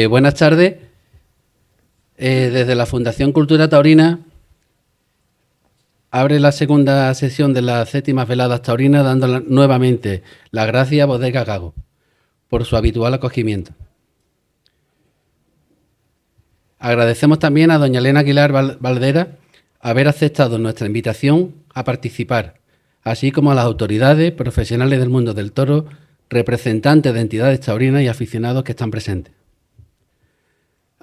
Buenas tardes. Desde la Fundación Cultura Taurina abre la segunda sesión de las séptimas veladas taurinas, dando nuevamente las gracias a Bodega Gago por su habitual acogimiento. Agradecemos también a doña Elena Aguilar Valdera haber aceptado nuestra invitación a participar, así como a las autoridades profesionales del mundo del toro, representantes de entidades taurinas y aficionados que están presentes.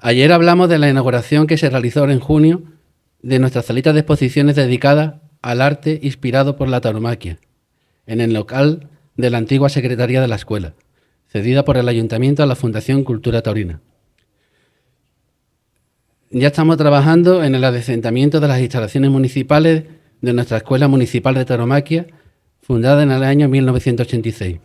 Ayer hablamos de la inauguración que se realizó en junio de nuestra salita de exposiciones dedicada al arte inspirado por la tauromaquia, en el local de la antigua Secretaría de la Escuela, cedida por el Ayuntamiento a la Fundación Cultura Taurina. Ya estamos trabajando en el adecentamiento de las instalaciones municipales de nuestra Escuela Municipal de Tauromaquia, fundada en el año 1986.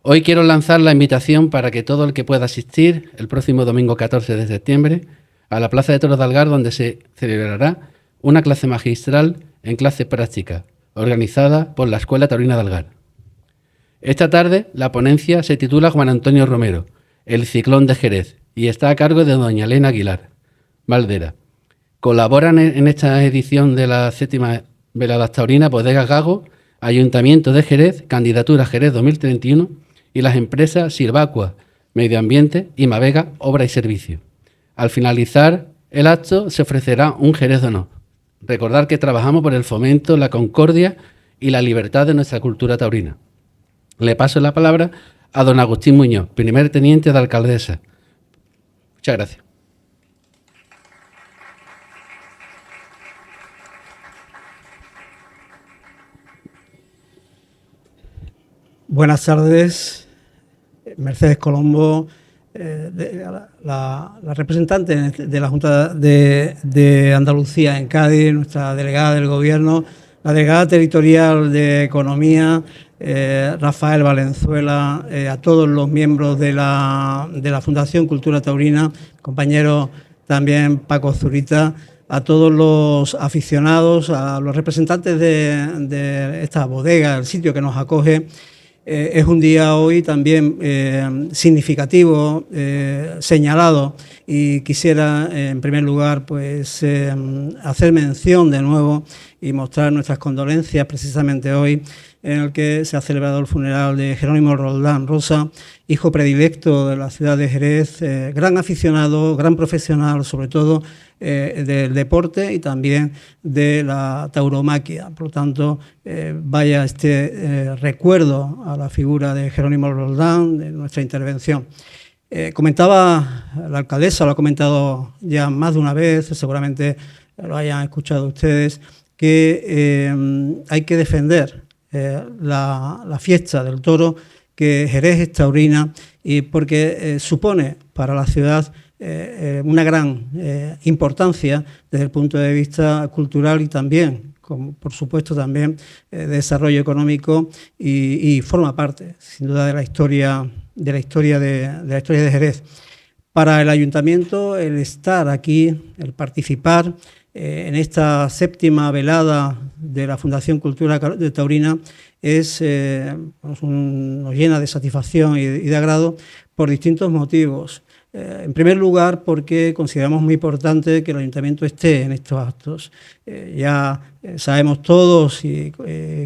Hoy quiero lanzar la invitación para que todo el que pueda asistir el próximo domingo 14 de septiembre a la Plaza de Toros de Algar, donde se celebrará una clase magistral en clase práctica, organizada por la Escuela Taurina de Algar. Esta tarde la ponencia se titula Juan Antonio Romero, el ciclón de Jerez, y está a cargo de doña Elena Aguilar Valdera. Colaboran en esta edición de la séptima veladas taurinas Bodega Gago, Ayuntamiento de Jerez, Candidatura Jerez 2031 y las empresas Silvacua, Medio Ambiente y Mavega, Obra y Servicio. Al finalizar el acto se ofrecerá un Jerez de honor. Recordar que trabajamos por el fomento, la concordia y la libertad de nuestra cultura taurina. Le paso la palabra a don Agustín Muñoz, primer teniente de alcaldesa. Muchas gracias. Buenas tardes, Mercedes Colombo, la representante de la Junta de Andalucía en Cádiz, nuestra delegada del Gobierno, la delegada territorial de Economía, Rafael Valenzuela, a todos los miembros de la Fundación Cultura Taurina, compañero también Paco Zurita, a todos los aficionados, a los representantes de esta bodega, el sitio que nos acoge. Es un día hoy también significativo, señalado, y quisiera en primer lugar pues hacer mención de nuevo y mostrar nuestras condolencias precisamente hoy, en el que se ha celebrado el funeral de Jerónimo Roldán Rosa, hijo predilecto de la ciudad de Jerez, gran aficionado, gran profesional, sobre todo del deporte y también de la tauromaquia. Por lo tanto, vaya este recuerdo a la figura de Jerónimo Roldán de nuestra intervención. Comentaba la alcaldesa, lo ha comentado ya más de una vez, seguramente lo hayan escuchado ustedes, que hay que defender la fiesta del toro, que Jerez es taurina, y porque supone para la ciudad una gran importancia desde el punto de vista cultural y también, por supuesto, también de desarrollo económico y forma parte, sin duda, de la historia de Jerez. Para el Ayuntamiento, el estar aquí, el participar en esta séptima velada de la Fundación Cultura Taurina nos llena de satisfacción y de agrado por distintos motivos. En primer lugar, porque consideramos muy importante que el Ayuntamiento esté en estos actos. Ya sabemos todos y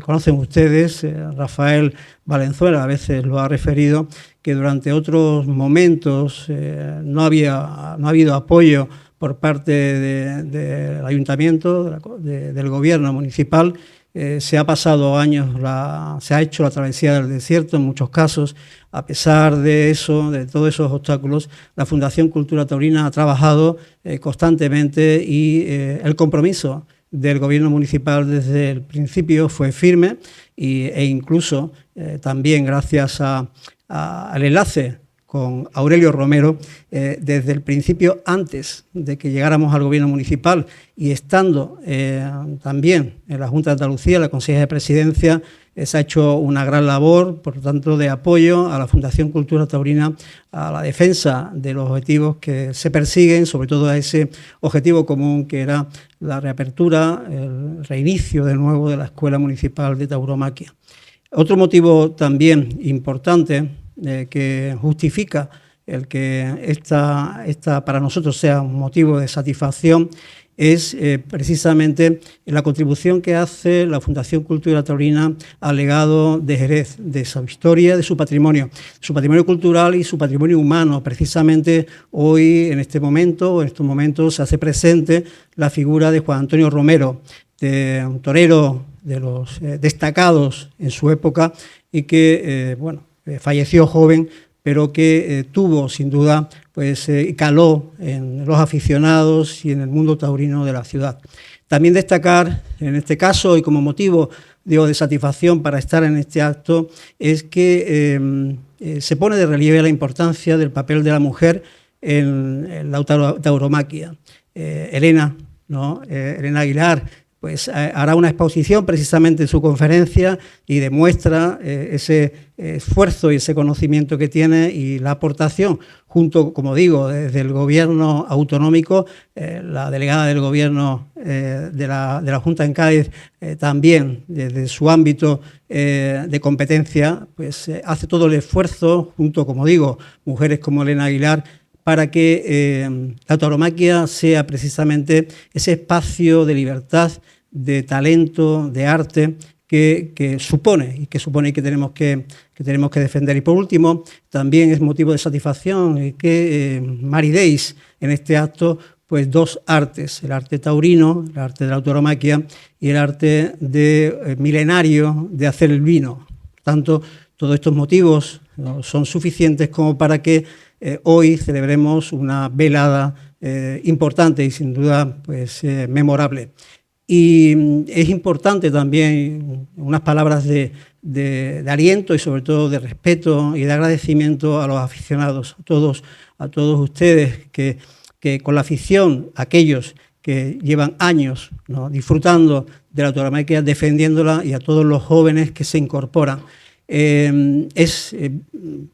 conocen ustedes, Rafael Valenzuela a veces lo ha referido, que durante otros momentos no ha habido apoyo por parte del Ayuntamiento, del Gobierno municipal. Se ha pasado años, se ha hecho la travesía del desierto en muchos casos. A pesar de eso, de todos esos obstáculos, la Fundación Cultura Taurina ha trabajado constantemente y el compromiso del Gobierno municipal desde el principio fue firme e incluso también gracias al enlace con Aurelio Romero, desde el principio, antes de que llegáramos al Gobierno municipal y estando también en la Junta de Andalucía, la Consejería de Presidencia, se ha hecho una gran labor, por lo tanto, de apoyo a la Fundación Cultura Taurina, a la defensa de los objetivos que se persiguen, sobre todo a ese objetivo común que era la reapertura, el reinicio de nuevo de la Escuela Municipal de Tauromaquia. Otro motivo también importante que justifica el que esta para nosotros sea un motivo de satisfacción es precisamente la contribución que hace la Fundación Cultura Taurina al legado de Jerez, de su historia, de su patrimonio cultural y su patrimonio humano. Precisamente hoy, en estos momentos, se hace presente la figura de Juan Antonio Romero, de un torero de los destacados en su época y que falleció joven, pero que tuvo sin duda, caló en los aficionados y en el mundo taurino de la ciudad. También destacar, en este caso y como motivo de satisfacción para estar en este acto, es que se pone de relieve la importancia del papel de la mujer en la tauromaquia. Elena Aguilar, pues hará una exposición precisamente en su conferencia y demuestra ese esfuerzo y ese conocimiento que tiene y la aportación junto, como digo, desde el gobierno autonómico, la delegada del gobierno de la Junta en Cádiz también desde su ámbito de competencia, pues hace todo el esfuerzo junto, como digo, mujeres como Elena Aguilar, para que la tauromaquia sea precisamente ese espacio de libertad, de talento, de arte que supone y que tenemos que defender. Y por último, también es motivo de satisfacción que maridéis en este acto pues dos artes, el arte taurino, el arte de la tauromaquia y el arte milenario de hacer el vino. Por tanto, todos estos motivos son suficientes como para que hoy celebremos una velada importante y sin duda pues, memorable. Y es importante también unas palabras de aliento y sobre todo de respeto y de agradecimiento a los aficionados, a todos ustedes que con la afición, aquellos que llevan años, ¿no?, disfrutando de la tauromaquia, defendiéndola, y a todos los jóvenes que se incorporan. Es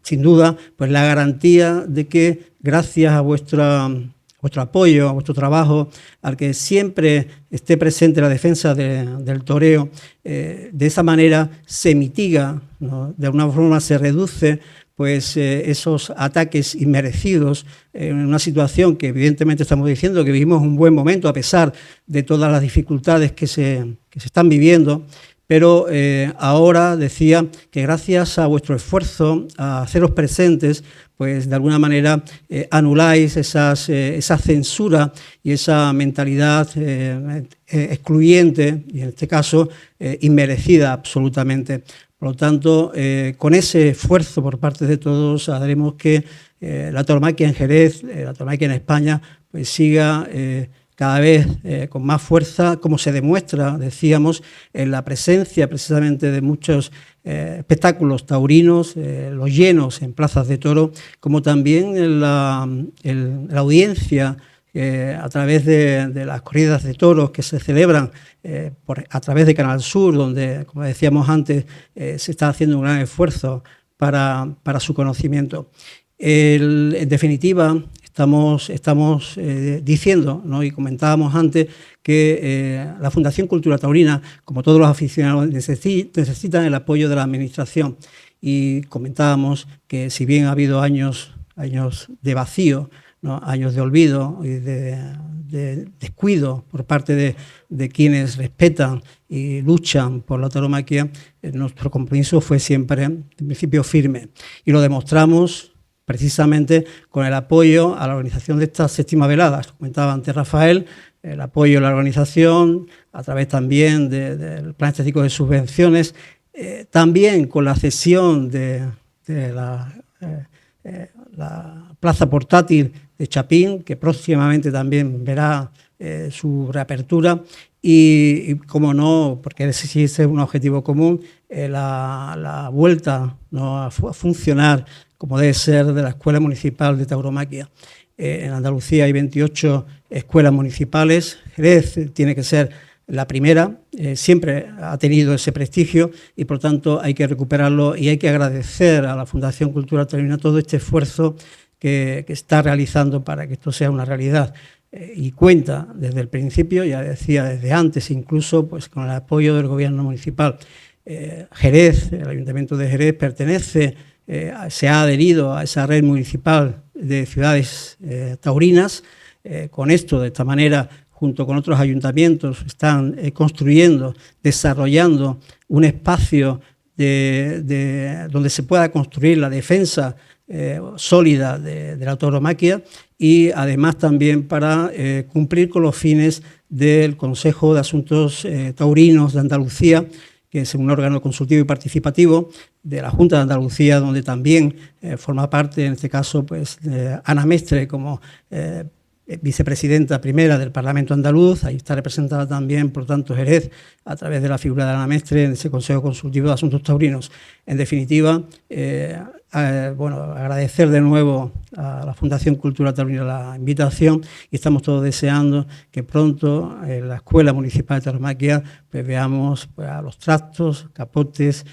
sin duda pues la garantía de que gracias a vuestro apoyo, a vuestro trabajo, al que siempre esté presente la defensa del toreo, de esa manera se mitiga, ¿no?, de alguna forma se reduce pues esos ataques inmerecidos en una situación que evidentemente estamos diciendo que vivimos un buen momento a pesar de todas las dificultades que se están viviendo. Pero ahora decía que gracias a vuestro esfuerzo, a haceros presentes, pues de alguna manera anuláis esa censura y esa mentalidad excluyente y en este caso inmerecida absolutamente. Por lo tanto, con ese esfuerzo por parte de todos haremos que la tauromaquia en Jerez, la tauromaquia en España, pues siga cada vez con más fuerza, como se demuestra, decíamos, en la presencia precisamente de muchos espectáculos taurinos, los llenos en plazas de toro, como también en la audiencia a través de las corridas de toros que se celebran a través de Canal Sur, donde, como decíamos antes, se está haciendo un gran esfuerzo para su conocimiento. En definitiva, estamos diciendo, ¿no?, y comentábamos antes que la Fundación Cultura Taurina, como todos los aficionados, necesitan el apoyo de la Administración. Y comentábamos que si bien ha habido años de vacío, ¿no?, años de olvido y de descuido por parte de quienes respetan y luchan por la tauromaquia, nuestro compromiso fue siempre, en principio, firme. Y lo demostramos precisamente con el apoyo a la organización de estas séptimas veladas. Comentaba antes Rafael, el apoyo a la organización, a través también del Plan Estratégico de Subvenciones, también con la cesión de la plaza portátil de Chapín, que próximamente también verá su reapertura, y como no, porque ese es un objetivo común, la vuelta, ¿no?, a funcionar como debe ser de la Escuela Municipal de Tauromaquia. En Andalucía hay 28 escuelas municipales, Jerez tiene que ser la primera, siempre ha tenido ese prestigio y por tanto hay que recuperarlo y hay que agradecer a la Fundación Cultura Taurina todo este esfuerzo que está realizando para que esto sea una realidad. Y cuenta desde el principio, ya decía desde antes incluso, pues con el apoyo del gobierno municipal. Jerez, el Ayuntamiento de Jerez pertenece se ha adherido a esa red municipal de ciudades taurinas. Con esto, de esta manera, junto con otros ayuntamientos, están construyendo, desarrollando un espacio donde se pueda construir la defensa sólida de la tauromaquia, y además también para cumplir con los fines del Consejo de Asuntos Taurinos de Andalucía, que es un órgano consultivo y participativo de la Junta de Andalucía, donde también forma parte, en este caso, pues, Ana Mestre como vicepresidenta primera del Parlamento andaluz. Ahí está representada también, por tanto, Jerez, a través de la figura de Ana Mestre en ese Consejo Consultivo de Asuntos Taurinos. En definitiva, agradecer de nuevo a la Fundación Cultura Taurina la invitación, y estamos todos deseando que pronto en la Escuela Municipal de Tauromaquia pues veamos, pues, a los trastos, capotes,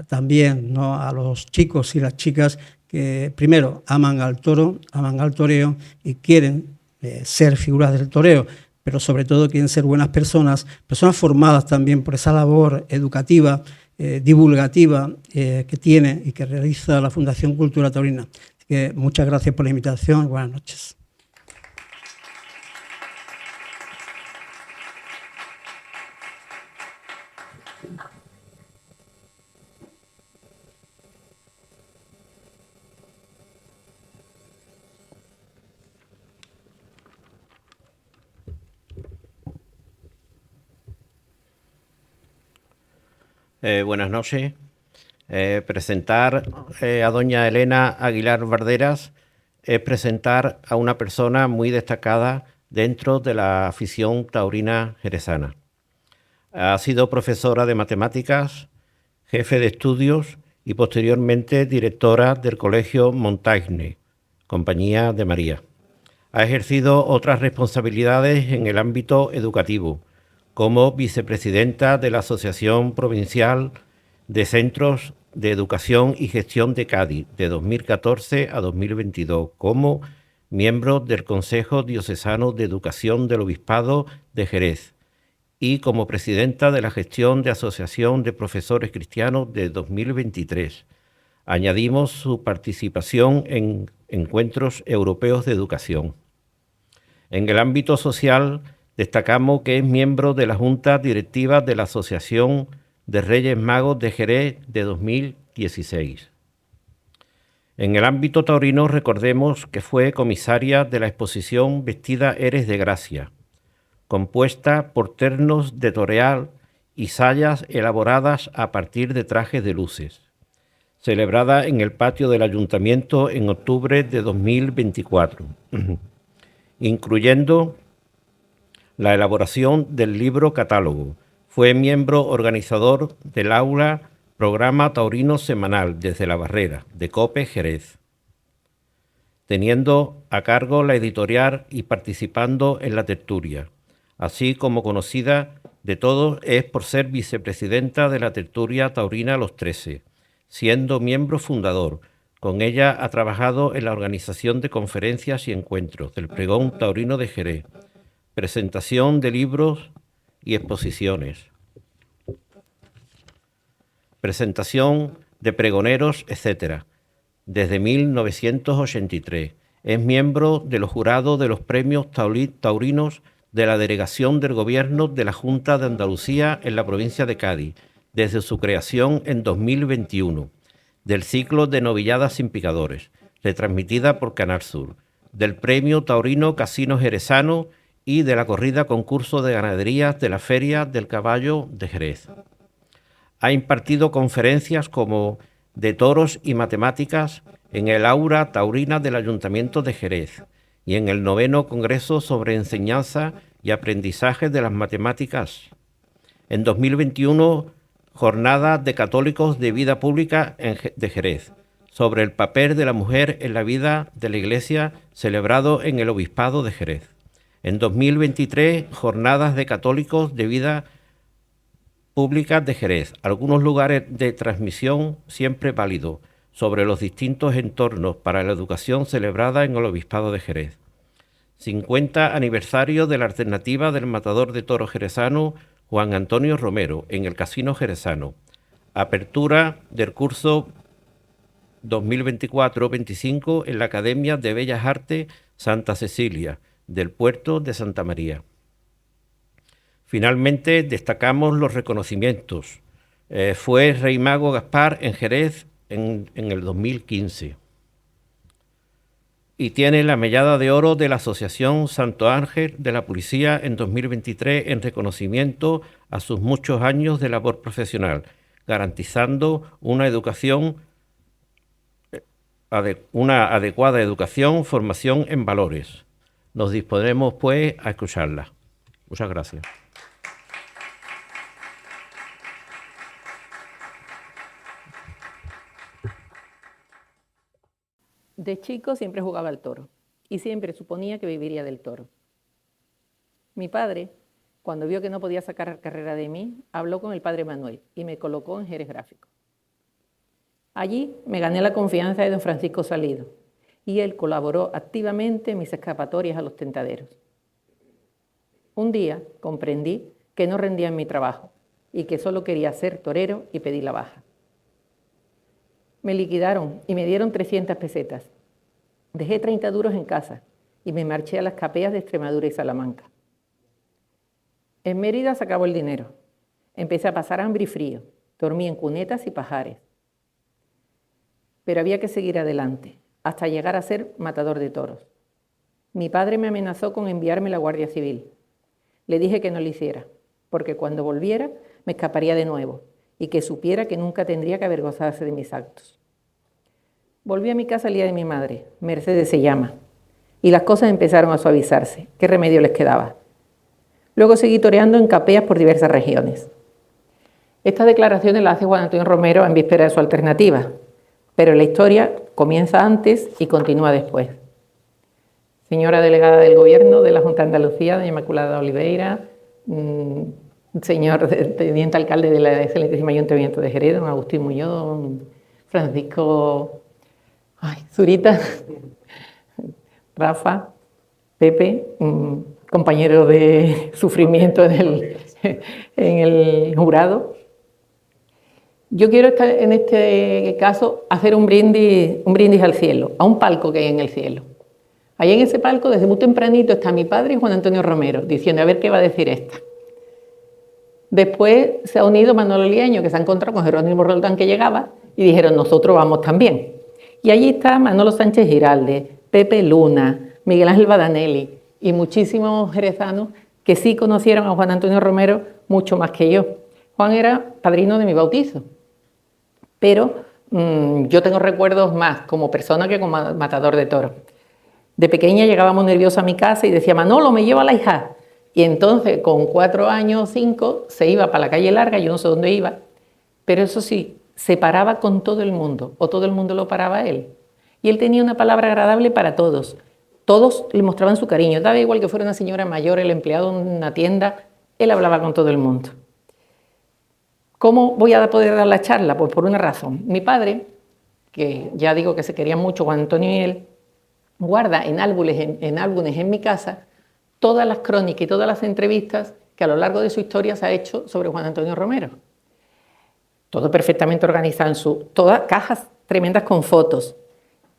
también, ¿no?, a los chicos y las chicas que primero aman al toro, aman al toreo y quieren ser figuras del toreo, pero sobre todo quieren ser buenas personas, personas formadas también por esa labor educativa, divulgativa que tiene y que realiza la Fundación Cultura Taurina. Así que muchas gracias por la invitación y buenas noches. Buenas noches. Presentar a doña Elena Aguilar Barderas es presentar a una persona muy destacada dentro de la afición taurina jerezana. Ha sido profesora de matemáticas, jefe de estudios y posteriormente directora del Colegio Montaigne, Compañía de María. Ha ejercido otras responsabilidades en el ámbito educativo, como vicepresidenta de la Asociación Provincial de Centros de Educación y Gestión de Cádiz, de 2014 a 2022, como miembro del Consejo Diocesano de Educación del Obispado de Jerez y como presidenta de la Gestión de Asociación de Profesores Cristianos de 2023. Añadimos su participación en encuentros europeos de educación. En el ámbito social, destacamos que es miembro de la Junta Directiva de la Asociación de Reyes Magos de Jerez de 2016. En el ámbito taurino, recordemos que fue comisaria de la exposición Vestida Eres de Gracia, compuesta por ternos de toreal y sayas elaboradas a partir de trajes de luces, celebrada en el patio del Ayuntamiento en octubre de 2024, incluyendo la elaboración del libro catálogo. Fue miembro organizador del aula Programa Taurino Semanal desde la Barrera, de COPE Jerez, teniendo a cargo la editorial y participando en la tertulia, así como conocida de todos es por ser vicepresidenta de la tertulia taurina Los 13, siendo miembro fundador. Con ella ha trabajado en la organización de conferencias y encuentros del Pregón Taurino de Jerez, presentación de libros y exposiciones, presentación de pregoneros, etc. Desde 1983 es miembro de los jurados de los premios taurinos de la delegación del Gobierno de la Junta de Andalucía en la provincia de Cádiz, desde su creación en 2021, del ciclo de novilladas sin picadores, retransmitida por Canal Sur, del premio taurino Casino Jerezano y de la corrida concurso de ganaderías de la Feria del Caballo de Jerez. Ha impartido conferencias como de toros y matemáticas en el aula taurina del Ayuntamiento de Jerez y en el 9º Congreso sobre Enseñanza y Aprendizaje de las Matemáticas. En 2021, Jornada de Católicos de Vida Pública de Jerez, sobre el papel de la mujer en la vida de la Iglesia, celebrado en el Obispado de Jerez. En 2023, Jornadas de Católicos de Vida Pública de Jerez, algunos lugares de transmisión siempre válidos, sobre los distintos entornos para la educación celebrada en el Obispado de Jerez. 50 aniversario de la alternativa del matador de toros jerezano Juan Antonio Romero en el Casino Jerezano. Apertura del curso 2024-25 en la Academia de Bellas Artes Santa Cecilia del puerto de Santa María. Finalmente, destacamos los reconocimientos. Fue Rey Mago Gaspar en Jerez en el 2015. Y tiene la medalla de oro de la Asociación Santo Ángel de la Policía en 2023 en reconocimiento a sus muchos años de labor profesional, garantizando una adecuada educación, formación en valores. Nos disponemos, pues, a escucharla. Muchas gracias. De chico siempre jugaba al toro y siempre suponía que viviría del toro. Mi padre, cuando vio que no podía sacar carrera de mí, habló con el padre Manuel y me colocó en Jerez Gráfico. Allí me gané la confianza de don Francisco Salido y él colaboró activamente en mis escapatorias a los tentaderos. Un día comprendí que no rendía en mi trabajo y que solo quería ser torero y pedí la baja. Me liquidaron y me dieron 300 pesetas. Dejé 30 duros en casa y me marché a las capeas de Extremadura y Salamanca. En Mérida se acabó el dinero. Empecé a pasar hambre y frío. Dormí en cunetas y pajares. Pero había que seguir adelante, hasta llegar a ser matador de toros. Mi padre me amenazó con enviarme a la Guardia Civil. Le dije que no lo hiciera, porque cuando volviera me escaparía de nuevo y que supiera que nunca tendría que avergonzarse de mis actos. Volví a mi casa el día de mi madre, Mercedes se llama, y las cosas empezaron a suavizarse. ¿Qué remedio les quedaba? Luego seguí toreando en capeas por diversas regiones. Estas declaraciones las hace Juan Antonio Romero en víspera de su alternativa, pero la historia comienza antes y continúa después. Señora delegada del Gobierno de la Junta de Andalucía, doña Inmaculada Oliveira, señor teniente alcalde del excelentísimo Ayuntamiento de Jerez, don Agustín Muñoz, don Francisco Zurita, Rafa, Pepe, compañero de sufrimiento en el jurado. Yo quiero en este caso hacer un brindis al cielo, a un palco que hay en el cielo. Ahí en ese palco, desde muy tempranito, está mi padre y Juan Antonio Romero, diciendo a ver qué va a decir esta. Después se ha unido Manolo Lieño, que se ha encontrado con Jerónimo Roldán que llegaba, y dijeron, nosotros vamos también. Y allí está Manolo Sánchez Giralde, Pepe Luna, Miguel Ángel Badanelli y muchísimos jerezanos que sí conocieron a Juan Antonio Romero mucho más que yo. Juan era padrino de mi bautizo, pero yo tengo recuerdos más como persona que como matador de toros. De pequeña llegábamos nerviosa a mi casa y decía, Manolo, me lleva la hija. Y entonces, con 4 años, 5, se iba para la calle larga, yo no sé dónde iba, pero eso sí, se paraba con todo el mundo, o todo el mundo lo paraba a él. Y él tenía una palabra agradable para todos. Todos le mostraban su cariño. Daba igual que fuera una señora mayor, el empleado en una tienda, él hablaba con todo el mundo. ¿Cómo voy a poder dar la charla? Pues por una razón. Mi padre, que ya digo que se querían mucho Juan Antonio y él, guarda en álbumes en mi casa todas las crónicas y todas las entrevistas que a lo largo de su historia se ha hecho sobre Juan Antonio Romero. Todo perfectamente organizado en todas cajas tremendas con fotos.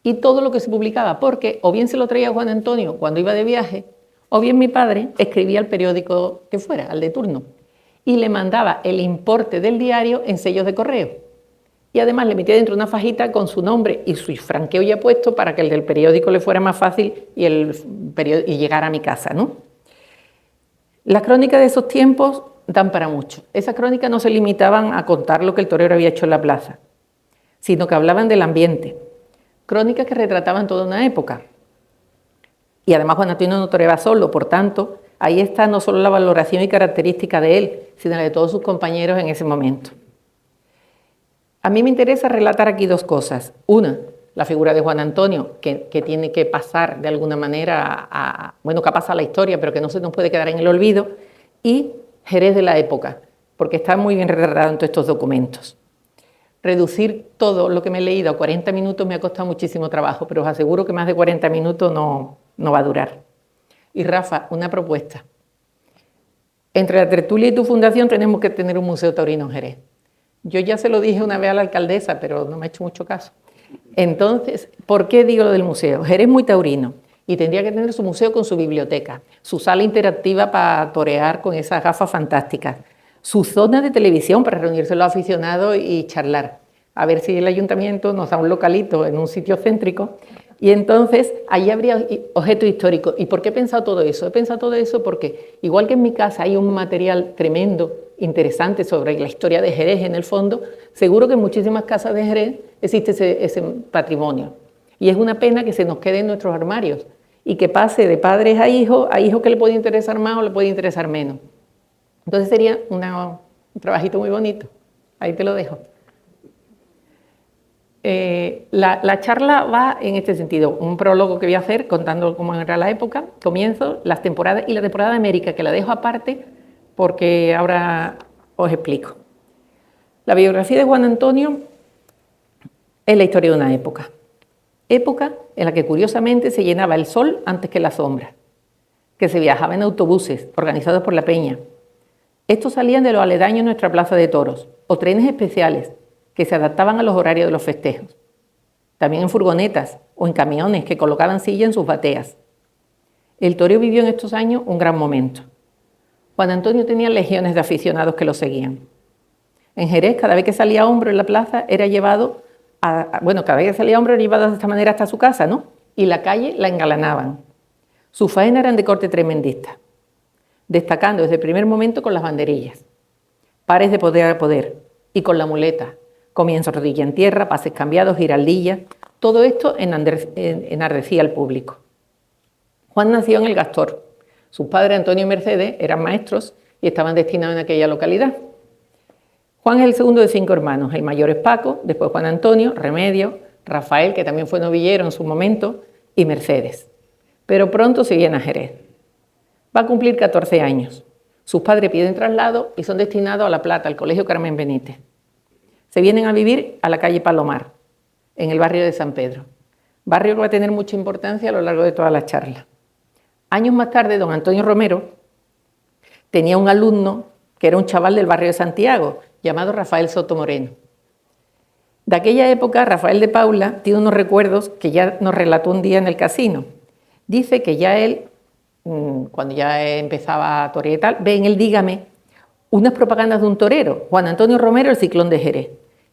Y todo lo que se publicaba, porque o bien se lo traía Juan Antonio cuando iba de viaje, o bien mi padre escribía al periódico que fuera, al de turno, y le mandaba el importe del diario en sellos de correo. Y además le metía dentro una fajita con su nombre y su franqueo ya puesto para que el del periódico le fuera más fácil y llegara a mi casa, ¿no? Las crónicas de esos tiempos dan para mucho. Esas crónicas no se limitaban a contar lo que el torero había hecho en la plaza, sino que hablaban del ambiente. Crónicas que retrataban toda una época. Y además Juan Antonio no toreaba solo, por tanto, ahí está no solo la valoración y característica de él, sino la de todos sus compañeros en ese momento. A mí me interesa relatar aquí 2 cosas. Una, la figura de Juan Antonio, que tiene que pasar de alguna manera que ha pasado la historia, pero que no se nos puede quedar en el olvido, y Jerez de la época, porque está muy bien retratado en todos estos documentos. Reducir todo lo que me he leído a 40 minutos me ha costado muchísimo trabajo, pero os aseguro que más de 40 minutos no va a durar. Y Rafa, una propuesta. Entre la tertulia y tu fundación tenemos que tener un museo taurino en Jerez. Yo ya se lo dije una vez a la alcaldesa, pero no me ha hecho mucho caso. Entonces, ¿por qué digo lo del museo? Jerez es muy taurino y tendría que tener su museo con su biblioteca, su sala interactiva para torear con esas gafas fantásticas, su zona de televisión para reunirse los aficionados y charlar. A ver si el ayuntamiento nos da un localito en un sitio céntrico y entonces allí habría objetos históricos. ¿Y por qué he pensado todo eso? He pensado todo eso porque, igual que en mi casa hay un material tremendo, interesante sobre la historia de Jerez en el fondo, seguro que en muchísimas casas de Jerez existe ese patrimonio. Y es una pena que se nos quede en nuestros armarios y que pase de padres a hijos que le puede interesar más o le puede interesar menos. Entonces sería un trabajito muy bonito. Ahí te lo dejo. La charla va en este sentido, un prólogo que voy a hacer contando cómo era la época, comienzo, las temporadas y la temporada de América, que la dejo aparte porque ahora os explico. La biografía de Juan Antonio es la historia de una época en la que curiosamente se llenaba el sol antes que la sombra, que se viajaba en autobuses organizados por la Peña. Estos salían de los aledaños de nuestra plaza de toros, o trenes especiales que se adaptaban a los horarios de los festejos. También en furgonetas o en camiones que colocaban silla en sus bateas. El toreo vivió en estos años un gran momento. Juan Antonio tenía legiones de aficionados que lo seguían. En Jerez, cada vez que salía hombro en la plaza, era llevado cada vez que salía hombro era llevado de esta manera hasta su casa, ¿no? Y la calle la engalanaban. Sus faenas eran de corte tremendista, destacando desde el primer momento con las banderillas, pares de poder a poder y con la muleta, comienzo rodilla en tierra, pases cambiados, giraldillas, todo esto enardecía al público. Juan nació en El Gastor. Sus padres, Antonio y Mercedes, eran maestros y estaban destinados en aquella localidad. Juan es el segundo de 5 hermanos, el mayor es Paco, después Juan Antonio, Remedio, Rafael, que también fue novillero en su momento, y Mercedes. Pero pronto se viene a Jerez. Va a cumplir 14 años. Sus padres piden traslado y son destinados a La Plata, al Colegio Carmen Benítez. Se vienen a vivir a la calle Palomar, en el barrio de San Pedro. Barrio que va a tener mucha importancia a lo largo de toda la charla. Años más tarde, don Antonio Romero tenía un alumno que era un chaval del barrio de Santiago, llamado Rafael Soto Moreno. De aquella época, Rafael de Paula tiene unos recuerdos que ya nos relató un día en el casino. Dice que ya él, cuando ya empezaba a torear y tal, ve en el Dígame unas propagandas de un torero, Juan Antonio Romero, el Ciclón de Jerez.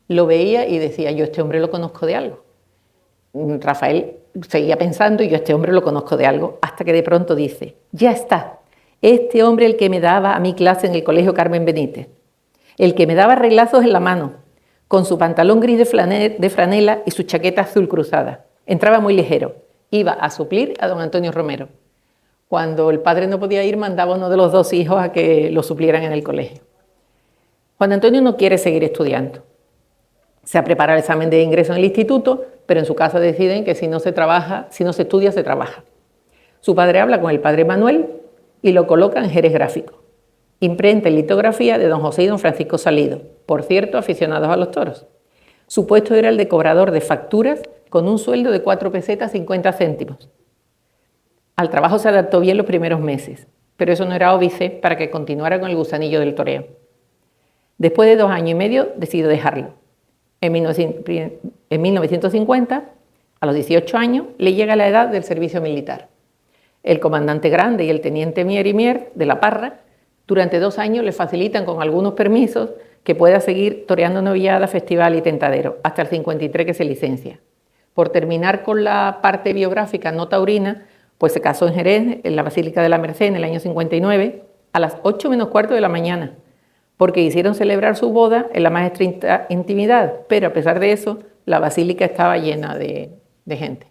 Lo veía y decía, yo este hombre lo conozco de algo. Rafael seguía pensando y yo este hombre lo conozco de algo, hasta que de pronto dice, ya está, este hombre el que me daba a mi clase en el Colegio Carmen Benítez, el que me daba reglazos en la mano, con su pantalón gris de franela y su chaqueta azul cruzada. Entraba muy ligero, iba a suplir a don Antonio Romero. Cuando el padre no podía ir, mandaba a uno de los 2 hijos a que lo suplieran en el colegio. Juan Antonio no quiere seguir estudiando. Se ha preparado el examen de ingreso en el instituto, pero en su casa deciden que si no se estudia, se trabaja. Su padre habla con el padre Manuel y lo coloca en Jerez Gráfico. Imprenta y litografía de don José y don Francisco Salido, por cierto, aficionados a los toros. Su puesto era el de cobrador de facturas con un sueldo de 4 pesetas 50 céntimos. Al trabajo se adaptó bien los primeros meses, pero eso no era óbice para que continuara con el gusanillo del toreo. Después de 2 años y medio decidió dejarlo. En 1950, a los 18 años, le llega la edad del servicio militar. El comandante Grande y el teniente Mier y Mier de la Parra durante 2 años le facilitan con algunos permisos que pueda seguir toreando novillada, festival y tentadero, hasta el 53 que se licencia. Por terminar con la parte biográfica no taurina, pues se casó en Jerez, en la Basílica de la Merced, en el año 59, a las 8 menos cuarto de la mañana, porque hicieron celebrar su boda en la más estricta intimidad, pero a pesar de eso, la basílica estaba llena de gente.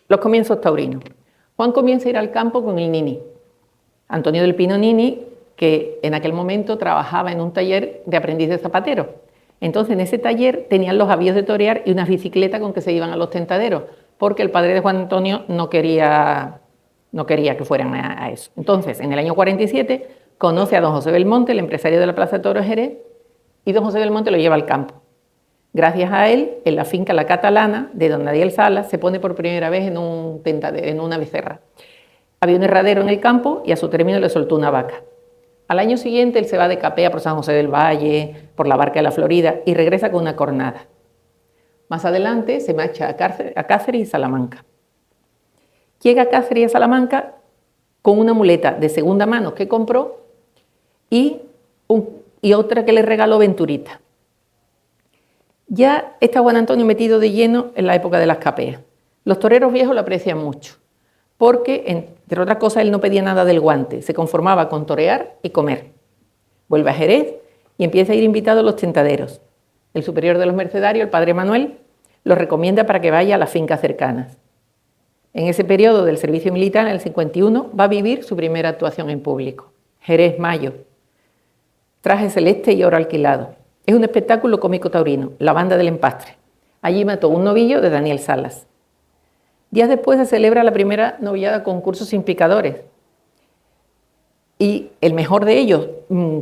Los comienzos taurinos. Juan comienza a ir al campo con el Nini. Antonio del Pino Nini, que en aquel momento trabajaba en un taller de aprendiz de zapatero. Entonces, en ese taller tenían los avíos de torear y una bicicleta con que se iban a los tentaderos, porque el padre de Juan Antonio no quería que fueran a eso. Entonces, en el año 47, conoce a don José Belmonte, el empresario de la Plaza de Toros Jerez, y don José Belmonte lo lleva al campo. Gracias a él, en la finca La Catalana de don Nadiel Salas se pone por primera vez en una becerra. Había un herradero en el campo y a su término le soltó una vaca. Al año siguiente él se va de capea por San José del Valle, por la Barca de la Florida y regresa con una cornada. Más adelante se marcha a Cáceres y Salamanca. Llega a Cáceres y a Salamanca con una muleta de segunda mano que compró y otra que le regaló Venturita. Ya está Juan Antonio metido de lleno en la época de las capeas. Los toreros viejos lo aprecian mucho, porque, entre otras cosas, él no pedía nada del guante, se conformaba con torear y comer. Vuelve a Jerez y empieza a ir invitado a los tentaderos. El superior de los mercedarios, el padre Manuel, lo recomienda para que vaya a las fincas cercanas. En ese periodo del servicio militar, en el 51, va a vivir su primera actuación en público. Jerez, mayo. Traje celeste y oro alquilado. Es un espectáculo cómico taurino, La Banda del Empastre. Allí mató un novillo de Daniel Salas. Días después se celebra la primera novillada concurso sin picadores. Y el mejor de ellos,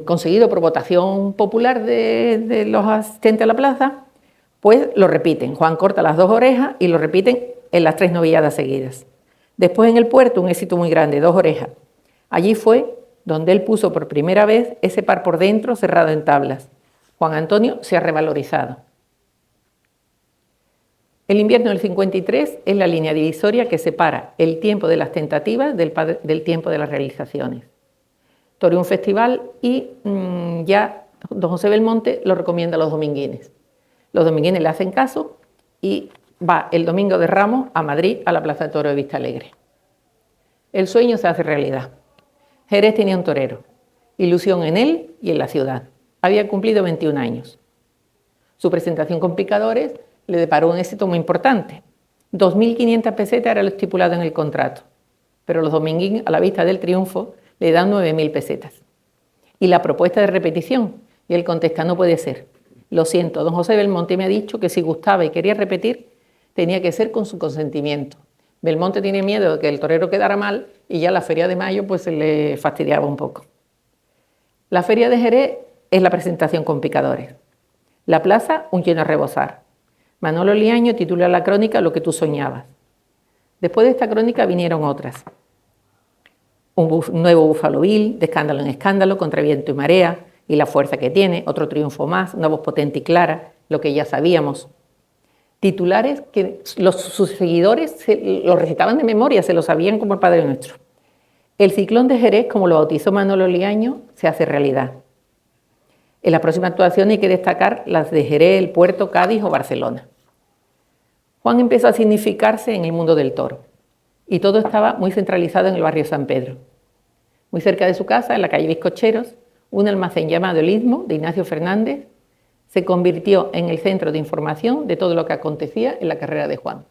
conseguido por votación popular de los asistentes a la plaza, pues lo repiten. Juan corta las 2 orejas y lo repiten en las 3 novilladas seguidas. Después en el Puerto, un éxito muy grande, 2 orejas. Allí fue donde él puso por primera vez ese par por dentro cerrado en tablas. Juan Antonio se ha revalorizado. El invierno del 53 es la línea divisoria que separa el tiempo de las tentativas del tiempo de las realizaciones. Toreó un festival y ya don José Belmonte lo recomienda a los dominguines. Los dominguines le hacen caso y va el domingo de Ramos a Madrid, a la Plaza de Toros de Vista Alegre. El sueño se hace realidad. Jerez tenía un torero, ilusión en él y en la ciudad. Había cumplido 21 años. Su presentación con picadores le deparó un éxito muy importante. 2.500 pesetas era lo estipulado en el contrato, pero los dominguines, a la vista del triunfo, le dan 9.000 pesetas. Y la propuesta de repetición, y él contesta, no puede ser. Lo siento, don José Belmonte me ha dicho que si gustaba y quería repetir, tenía que ser con su consentimiento. Belmonte tiene miedo de que el torero quedara mal y ya la feria de mayo pues se le fastidiaba un poco. La feria de Jerez es la presentación con picadores. La plaza, un lleno a rebosar. Manolo Liaño titula la crónica Lo que tú soñabas. Después de esta crónica vinieron otras. Un nuevo Búfalo Bill, de escándalo en escándalo, contra viento y marea, y la fuerza que tiene, otro triunfo más, una voz potente y clara, lo que ya sabíamos. Titulares que sus seguidores los recitaban de memoria, se lo sabían como el Padre Nuestro. El ciclón de Jerez, como lo bautizó Manolo Liaño, se hace realidad. En la próxima actuación hay que destacar las de Jerez, el Puerto, Cádiz o Barcelona. Juan empezó a significarse en el mundo del toro y todo estaba muy centralizado en el barrio San Pedro. Muy cerca de su casa, en la calle Bizcocheros, un almacén llamado El Istmo, de Ignacio Fernández, se convirtió en el centro de información de todo lo que acontecía en la carrera de Juan.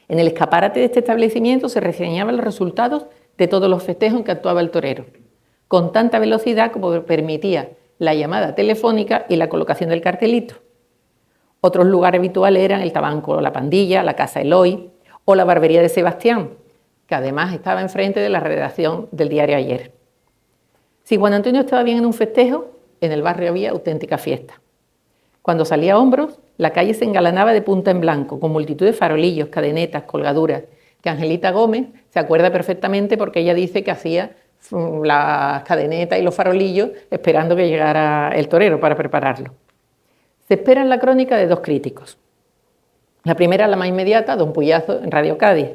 En el escaparate de este establecimiento se reseñaban los resultados de todos los festejos en que actuaba el torero, con tanta velocidad como permitía la llamada telefónica y la colocación del cartelito. Otros lugares habituales eran el Tabanco La Pandilla, la Casa Eloy o la Barbería de Sebastián, que además estaba enfrente de la redacción del diario Ayer. Si Juan Antonio estaba bien en un festejo, en el barrio había auténtica fiesta. Cuando salía a hombros, la calle se engalanaba de punta en blanco, con multitud de farolillos, cadenetas, colgaduras, que Angelita Gómez se acuerda perfectamente porque ella dice que hacía las cadenetas y los farolillos esperando que llegara el torero para prepararlo. Se espera en la crónica de 2 críticos. La primera, la más inmediata, don Puyazo en Radio Cádiz.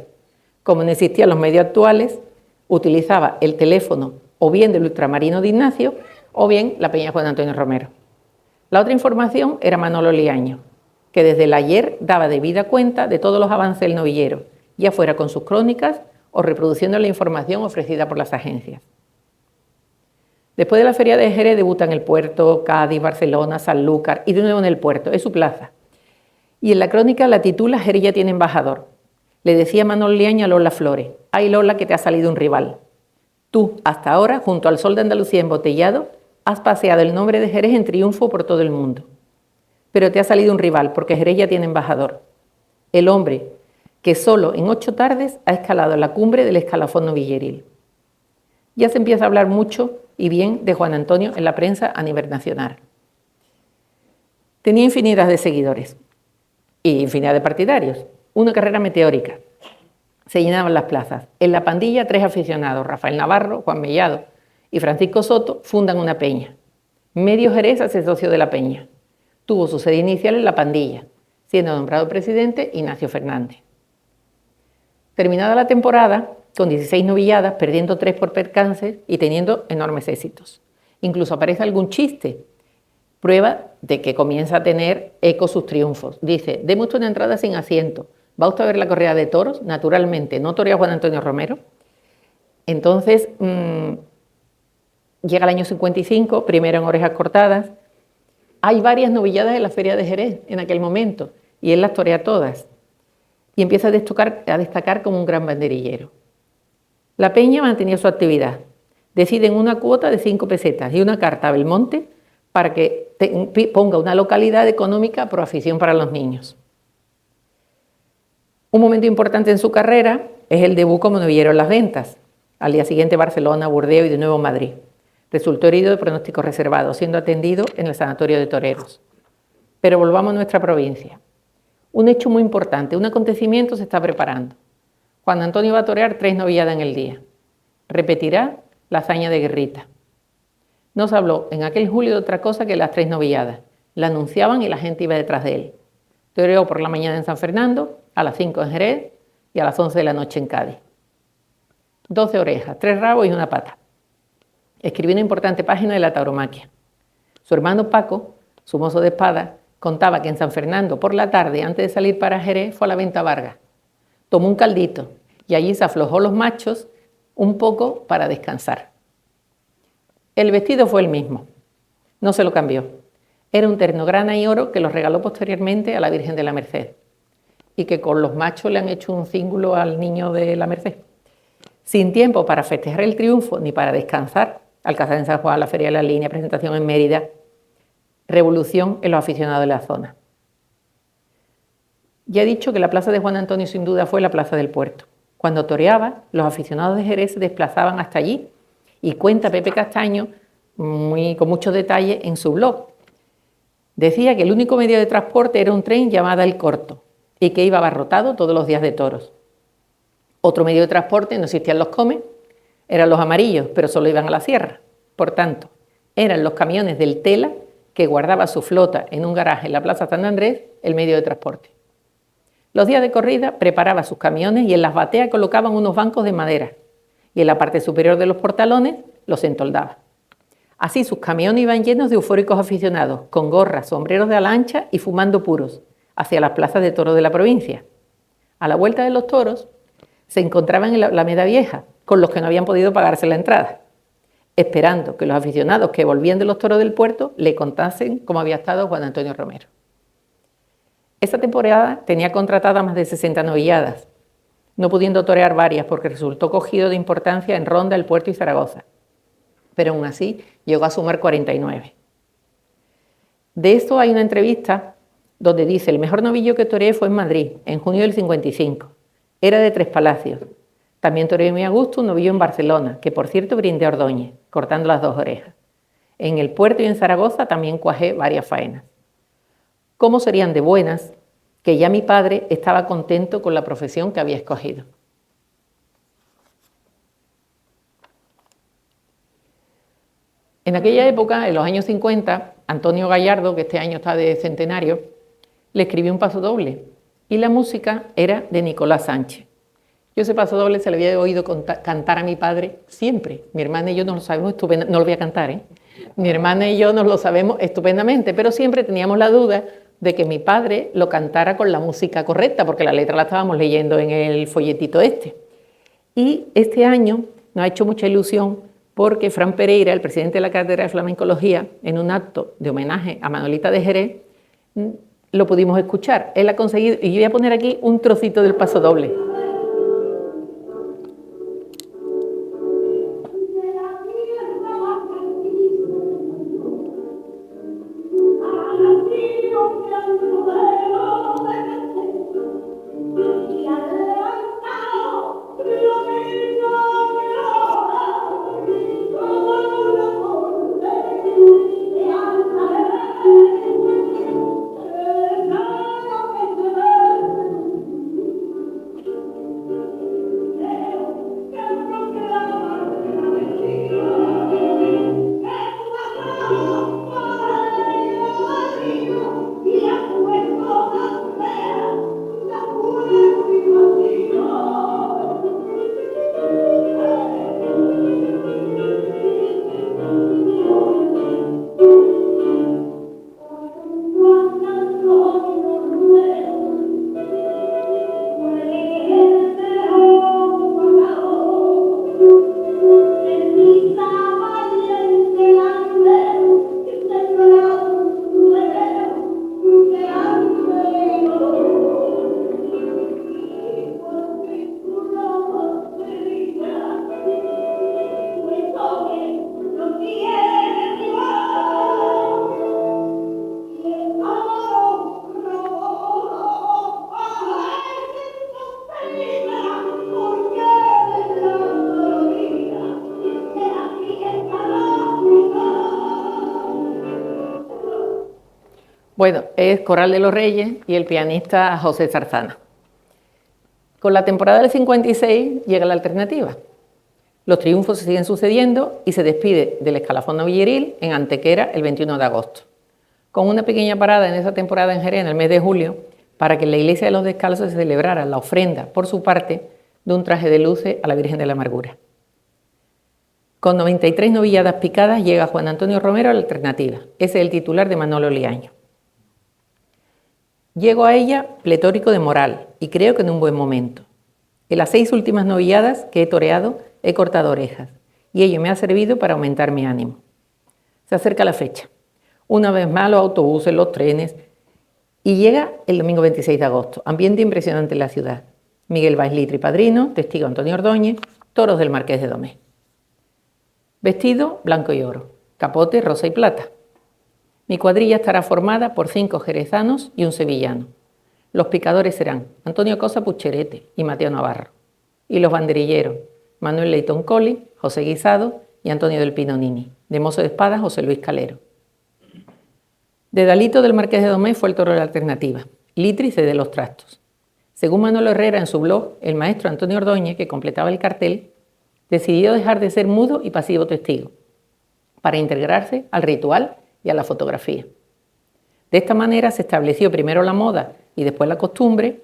Como no existían los medios actuales, utilizaba el teléfono o bien del Ultramarino de Ignacio o bien la Peña Juan Antonio Romero. La otra información era Manolo Liaño, que desde el Ayer daba debida cuenta de todos los avances del novillero, ya fuera con sus crónicas o reproduciendo la información ofrecida por las agencias. Después de la feria de Jerez debuta en el Puerto, Cádiz, Barcelona, Sanlúcar y de nuevo en el Puerto, es su plaza. Y en la crónica la titula Jerez ya tiene embajador. Le decía Manolo Liaño a Lola Flores, ay Lola que te ha salido un rival. Tú, hasta ahora, junto al sol de Andalucía embotellado, has paseado el nombre de Jerez en triunfo por todo el mundo. Pero te ha salido un rival porque Jerez ya tiene embajador. El hombre que solo en 8 tardes ha escalado la cumbre del escalafón novilleril. Ya se empieza a hablar mucho y bien de Juan Antonio en la prensa a nivel nacional. Tenía infinidad de seguidores y infinidad de partidarios. Una carrera meteórica. Se llenaban las plazas. En la Pandilla 3 aficionados, Rafael Navarro, Juan Mellado y Francisco Soto, fundan una peña. Medio Jerez hace socio de la peña. Tuvo su sede inicial en la Pandilla. siendo nombrado presidente Ignacio Fernández. Terminada la temporada, con 16 novilladas, perdiendo 3 por percances y teniendo enormes éxitos. Incluso aparece algún chiste, prueba de que comienza a tener eco sus triunfos. Dice: deme usted una entrada sin asiento. ¿Va usted a ver la corrida de toros? Naturalmente, ¿no torea Juan Antonio Romero? Entonces, llega el año 55, primero en Orejas Cortadas. Hay varias novilladas en la Feria de Jerez en aquel momento, y él las torea todas. Y empieza a destacar como un gran banderillero. La peña mantenía su actividad. Deciden una cuota de 5 pesetas y una carta a Belmonte para que ponga una localidad económica pro afición para los niños. Un momento importante en su carrera es el debut como novillero en las ventas. Al día siguiente Barcelona, Burdeos y de nuevo Madrid. Resultó herido de pronóstico reservado, siendo atendido en el Sanatorio de Toreros. Pero volvamos a nuestra provincia. Un hecho muy importante, un acontecimiento se está preparando. Juan Antonio va a torear 3 novilladas en el día. Repetirá la hazaña de Guerrita. No se habló en aquel julio de otra cosa que las 3 novilladas. La anunciaban y la gente iba detrás de él. Toreó por la mañana en San Fernando, a las 5 en Jerez y a las 11 de la noche en Cádiz. 12 orejas, 3 rabos y una pata. Escribió una importante página de la tauromaquia. Su hermano Paco, su mozo de espada, contaba que en San Fernando, por la tarde, antes de salir para Jerez, fue a la Venta Vargas. Tomó un caldito y allí se aflojó los machos un poco para descansar. El vestido fue el mismo, no se lo cambió. Era un terno grana y oro que los regaló posteriormente a la Virgen de la Merced y que con los machos le han hecho un cíngulo al niño de la Merced. Sin tiempo para festejar el triunfo ni para descansar, Alcázar en San Juan, la Feria de la Línea, presentación en Mérida, revolución en los aficionados de la zona. Ya he dicho que la plaza de Juan Antonio sin duda fue la plaza del Puerto. Cuando toreaba, los aficionados de Jerez se desplazaban hasta allí y cuenta Pepe Castaño con mucho detalle en su blog. Decía que el único medio de transporte era un tren llamado El Corto y que iba abarrotado todos los días de toros. Otro medio de transporte, no existían los comes, eran los amarillos, pero solo iban a la sierra. Por tanto, eran los camiones del Tela, que guardaba su flota en un garaje en la Plaza San Andrés, el medio de transporte. Los días de corrida preparaba sus camiones y en las bateas colocaban unos bancos de madera y en la parte superior de los portalones los entoldaba. Así sus camiones iban llenos de eufóricos aficionados, con gorras, sombreros de ala ancha y fumando puros, hacia las plazas de toros de la provincia. A la vuelta de los toros se encontraban en la Alameda Vieja, con los que no habían podido pagarse la entrada, esperando que los aficionados que volvían de los toros del puerto le contasen cómo había estado Juan Antonio Romero. Esa temporada tenía contratadas más de 60 novilladas, no pudiendo torear varias porque resultó cogido de importancia en Ronda, El Puerto y Zaragoza, pero aún así llegó a sumar 49. De esto hay una entrevista donde dice: el mejor novillo que toreé fue en Madrid, en junio del 55. Era de Tres Palacios. También toreé muy a gusto un novillo en Barcelona, que por cierto brindé a Ordóñez, cortando las 2 orejas. En El Puerto y en Zaragoza también cuajé varias faenas. ¿Cómo serían de buenas que ya mi padre estaba contento con la profesión que había escogido? En aquella época, en los años 50, Antonio Gallardo, que este año está de centenario, le escribió un pasodoble y la música era de Nicolás Sánchez. Yo ese pasodoble se le había oído cantar a mi padre siempre. Mi hermana y yo nos lo sabemos estupendamente, no lo voy a cantar, ¿eh? Mi hermana y yo nos lo sabemos estupendamente, pero siempre teníamos la duda de que mi padre lo cantara con la música correcta, porque la letra la estábamos leyendo en el folletito este. Y este año nos ha hecho mucha ilusión porque Fran Pereira, el presidente de la Cátedra de Flamencología, en un acto de homenaje a Manolita de Jerez, lo pudimos escuchar. Él ha conseguido, y yo voy a poner aquí un trocito del pasodoble. Bueno, es Corral de los Reyes y el pianista José Zarzana. Con la temporada del 56 llega la alternativa. Los triunfos se siguen sucediendo y se despide del escalafón novilleril en Antequera el 21 de agosto, con una pequeña parada en esa temporada en Jerez en el mes de julio para que en la iglesia de los Descalzos se celebrara la ofrenda, por su parte, de un traje de luces a la Virgen de la Amargura. Con 93 novilladas picadas llega Juan Antonio Romero a la alternativa. Ese es el titular de Manolo Liaño. Llego a ella pletórico de moral y creo que en un buen momento. En las 6 últimas novilladas que he toreado he cortado orejas y ello me ha servido para aumentar mi ánimo. Se acerca la fecha. Una vez más los autobuses, los trenes y llega el domingo 26 de agosto. Ambiente impresionante en la ciudad. Miguel Valls Litri padrino, testigo Antonio Ordóñez, toros del Marqués de Domé. Vestido blanco y oro, capote rosa y plata. Mi cuadrilla estará formada por 5 jerezanos y un sevillano. Los picadores serán Antonio Cosa Pucherete y Mateo Navarro. Y los banderilleros, Manuel Leitón Colli, José Guisado y Antonio del Pino Nini. De mozo de espada, José Luis Calero. Dedalito del Marqués de Domé fue el toro de la alternativa. Litri cede los trastos. Según Manuel Herrera en su blog, el maestro Antonio Ordóñez, que completaba el cartel, decidió dejar de ser mudo y pasivo testigo para integrarse al ritual y a la fotografía. De esta manera se estableció primero la moda y después la costumbre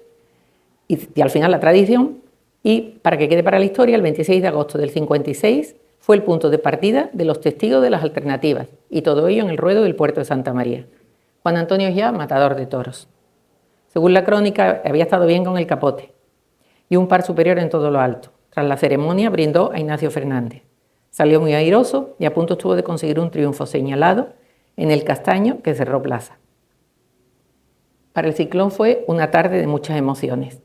y al final la tradición, y para que quede para la historia, el 26 de agosto del 56 fue el punto de partida de los testigos de las alternativas y todo ello en el ruedo del puerto de Santa María. Juan Antonio es ya matador de toros. Según la crónica, había estado bien con el capote y un par superior en todo lo alto. Tras la ceremonia brindó a Ignacio Fernández. Salió muy airoso y a punto estuvo de conseguir un triunfo señalado en el Castaño que cerró plaza. Para el Ciclón fue una tarde de muchas emociones.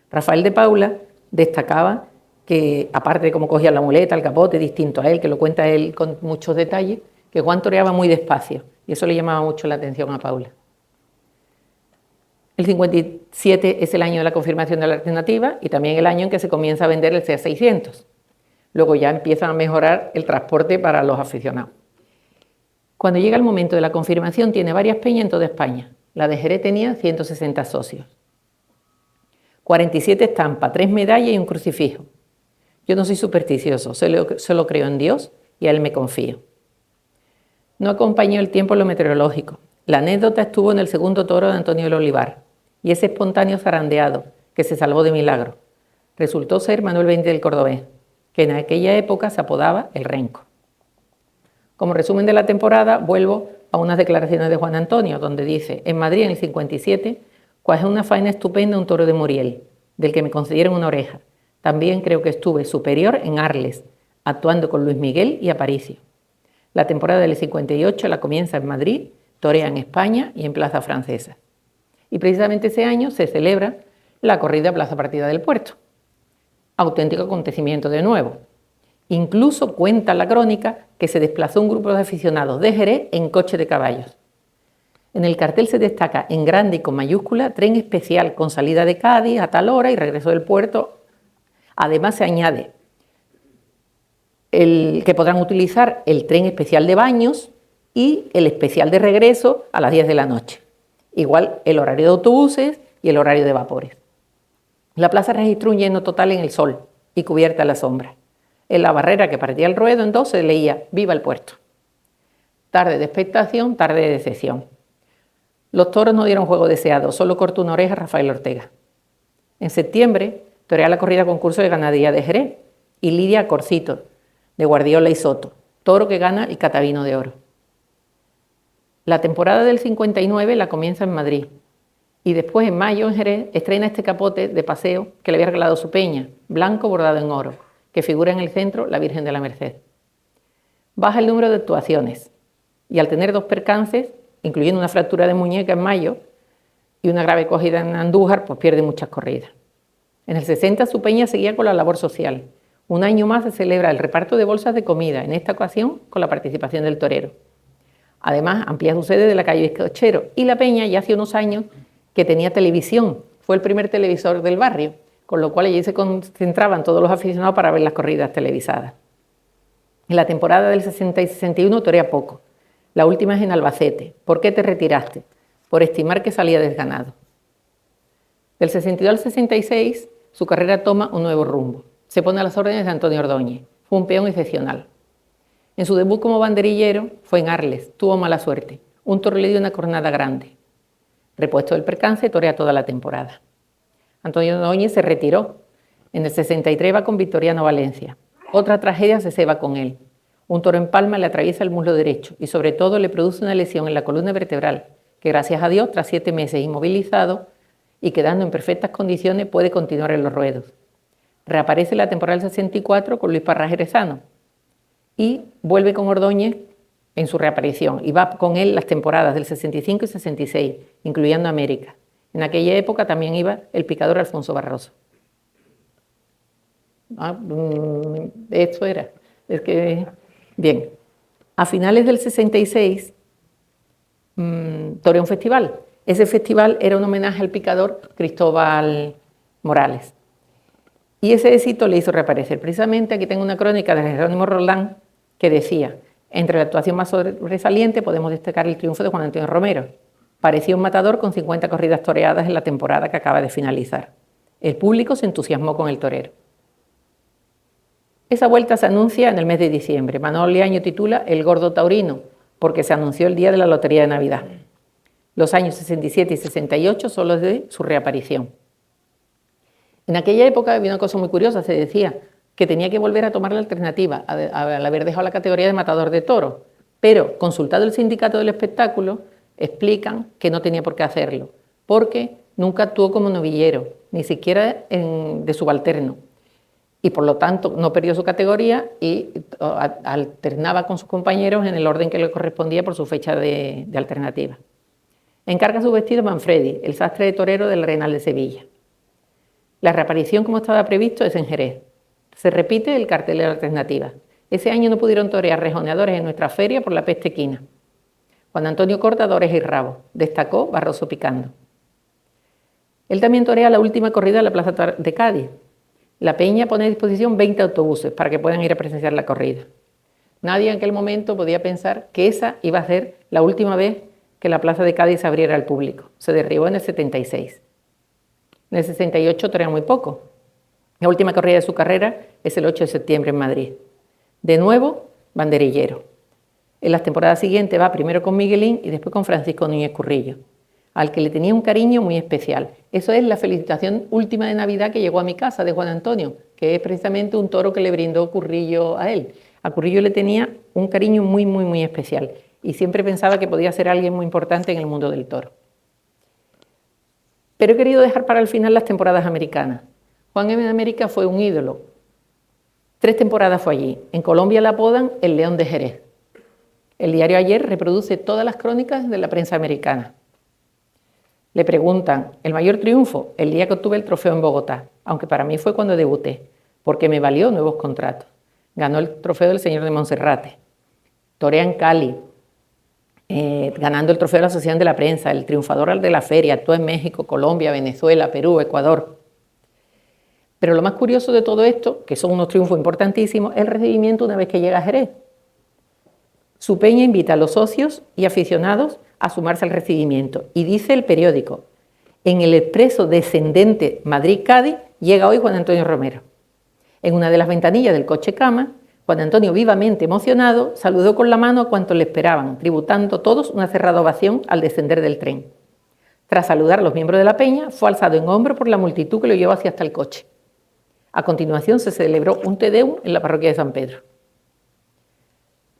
Rafael de Paula destacaba que, aparte de cómo cogía la muleta, el capote, distinto a él, que lo cuenta él con muchos detalles, que Juan toreaba muy despacio y eso le llamaba mucho la atención a Paula. El 57 es el año de la confirmación de la alternativa y también el año en que se comienza a vender el CA600. Luego ya empiezan a mejorar el transporte para los aficionados. Cuando llega el momento de la confirmación tiene varias peñas en toda España. La de Jerez tenía 160 socios. 47 estampas, 3 medallas y un crucifijo. Yo no soy supersticioso, solo creo en Dios y a Él me confío. No acompañó el tiempo en lo meteorológico. La anécdota estuvo en el segundo toro de Antonio del Olivar y ese espontáneo zarandeado que se salvó de milagro resultó ser Manuel Benítez del Cordobés, que en aquella época se apodaba el Renco. Como resumen de la temporada, vuelvo a unas declaraciones de Juan Antonio, donde dice: en Madrid en el 57, cuajé una faena estupenda un toro de Muriel, del que me concedieron una oreja. También creo que estuve superior en Arles, actuando con Luis Miguel y Aparicio. La temporada del 58 la comienza en Madrid, torea en España y en Plaza Francesa. Y precisamente ese año se celebra la corrida Plaza Partida del Puerto. Auténtico acontecimiento de nuevo. Incluso cuenta la crónica que se desplazó un grupo de aficionados de Jerez en coche de caballos. En el cartel se destaca en grande y con mayúscula tren especial con salida de Cádiz a tal hora y regreso del puerto. Además se añade que podrán utilizar el tren especial de Baños y el especial de regreso a las 10 de la noche. Igual el horario de autobuses y el horario de vapores. La plaza registró un lleno total en el sol y cubierta a la sombra. En la barrera que partía el ruedo en dos se leía «Viva el puerto». Tarde de expectación, tarde de decepción. Los toros no dieron juego deseado, solo cortó una oreja Rafael Ortega. En septiembre torea la corrida concurso de ganadería de Jerez y lidia a Corcito, de Guardiola y Soto, toro que gana el Catavino de Oro. La temporada del 59 la comienza en Madrid y después en mayo en Jerez estrena este capote de paseo que le había regalado su peña, blanco bordado en oro, que figura en el centro la Virgen de la Merced. Baja el número de actuaciones y al tener 2 percances, incluyendo una fractura de muñeca en mayo y una grave cogida en Andújar, pues pierde muchas corridas. En el 60 su peña seguía con la labor social. Un año más se celebra el reparto de bolsas de comida, en esta ocasión con la participación del torero. Además, amplía su sede de la calle Bizcochero y la peña ya hace unos años que tenía televisión. Fue el primer televisor del barrio, con lo cual allí se concentraban todos los aficionados para ver las corridas televisadas. En la temporada del 60 y 61 torea poco. La última es en Albacete. ¿Por qué te retiraste? por estimar que salía desganado. Del 62 al 66, su carrera toma un nuevo rumbo. Se pone a las órdenes de Antonio Ordóñez. Fue un peón excepcional. En su debut como banderillero fue en Arles. Tuvo mala suerte. Un toro le dio una cornada grande. Repuesto del percance, torea toda la temporada. Antonio Ordóñez se retiró. En el 63 va con Victoriano Valencia. Otra tragedia se ceba con él. Un toro en palma le atraviesa el muslo derecho y sobre todo le produce una lesión en la columna vertebral, que gracias a Dios, tras 7 meses inmovilizado y quedando en perfectas condiciones, puede continuar en los ruedos. Reaparece la temporada del 64 con Luis Parra Jerezano y vuelve con Ordóñez en su reaparición y va con él las temporadas del 65 y 66, incluyendo América. En aquella época también iba el picador Alfonso Barroso. Esto era. Bien, a finales del 66 toreó un festival. Ese festival era un homenaje al picador Cristóbal Morales. Y ese éxito le hizo reaparecer. Precisamente aquí tengo una crónica de Jerónimo Roldán que decía: entre la actuación más sobresaliente podemos destacar el triunfo de Juan Antonio Romero. Parecía un matador con 50 corridas toreadas en la temporada que acaba de finalizar. El público se entusiasmó con el torero. Esa vuelta se anuncia en el mes de diciembre. Manuel Liaño titula El Gordo Taurino, porque se anunció el día de la Lotería de Navidad. Los años 67 y 68 son los de su reaparición. En aquella época había una cosa muy curiosa, se decía que tenía que volver a tomar la alternativa al haber dejado la categoría de matador de toros, pero consultado el sindicato del espectáculo, explican que no tenía por qué hacerlo, porque nunca actuó como novillero, ni siquiera de subalterno, y por lo tanto no perdió su categoría y alternaba con sus compañeros en el orden que le correspondía por su fecha de alternativa. Encarga su vestido Manfredi, el sastre de torero del Arenal de Sevilla. La reaparición, como estaba previsto, es en Jerez. Se repite el cartel de la alternativa. Ese año no pudieron torear rejoneadores en nuestra feria por la peste equina. Juan Antonio corta de oreja y rabo. Destacó Barroso picando. Él también torea la última corrida de la Plaza de Cádiz. La Peña pone a disposición 20 autobuses para que puedan ir a presenciar la corrida. Nadie en aquel momento podía pensar que esa iba a ser la última vez que la Plaza de Cádiz se abriera al público. Se derribó en el 76. En el 68 torea muy poco. La última corrida de su carrera es el 8 de septiembre en Madrid. De nuevo, banderillero. En las temporadas siguientes va primero con Miguelín y después con Francisco Núñez Currillo, al que le tenía un cariño muy especial. Eso es la felicitación última de Navidad que llegó a mi casa de Juan Antonio, que es precisamente un toro que le brindó Currillo a él. A Currillo le tenía un cariño muy, muy, muy especial y siempre pensaba que podía ser alguien muy importante en el mundo del toro. Pero he querido dejar para el final las temporadas americanas. Juan en América fue un ídolo. 3 temporadas fue allí. En Colombia la apodan el León de Jerez. El diario Ayer reproduce todas las crónicas de la prensa americana. Le preguntan, el mayor triunfo, el día que obtuve el trofeo en Bogotá, aunque para mí fue cuando debuté, porque me valió nuevos contratos. Ganó el trofeo del Señor de Monserrate. Torea en Cali, ganando el trofeo de la Asociación de la Prensa, el triunfador de la feria, actuó en México, Colombia, Venezuela, Perú, Ecuador. Pero lo más curioso de todo esto, que son unos triunfos importantísimos, es el recibimiento una vez que llega a Jerez. Su peña invita a los socios y aficionados a sumarse al recibimiento. Y dice el periódico, en el expreso descendente Madrid-Cádiz llega hoy Juan Antonio Romero. En una de las ventanillas del coche cama, Juan Antonio, vivamente emocionado, saludó con la mano a cuantos le esperaban, tributando todos una cerrada ovación al descender del tren. Tras saludar a los miembros de la peña, fue alzado en hombro por la multitud que lo llevó hacia hasta el coche. A continuación se celebró un Te Deum en la parroquia de San Pedro.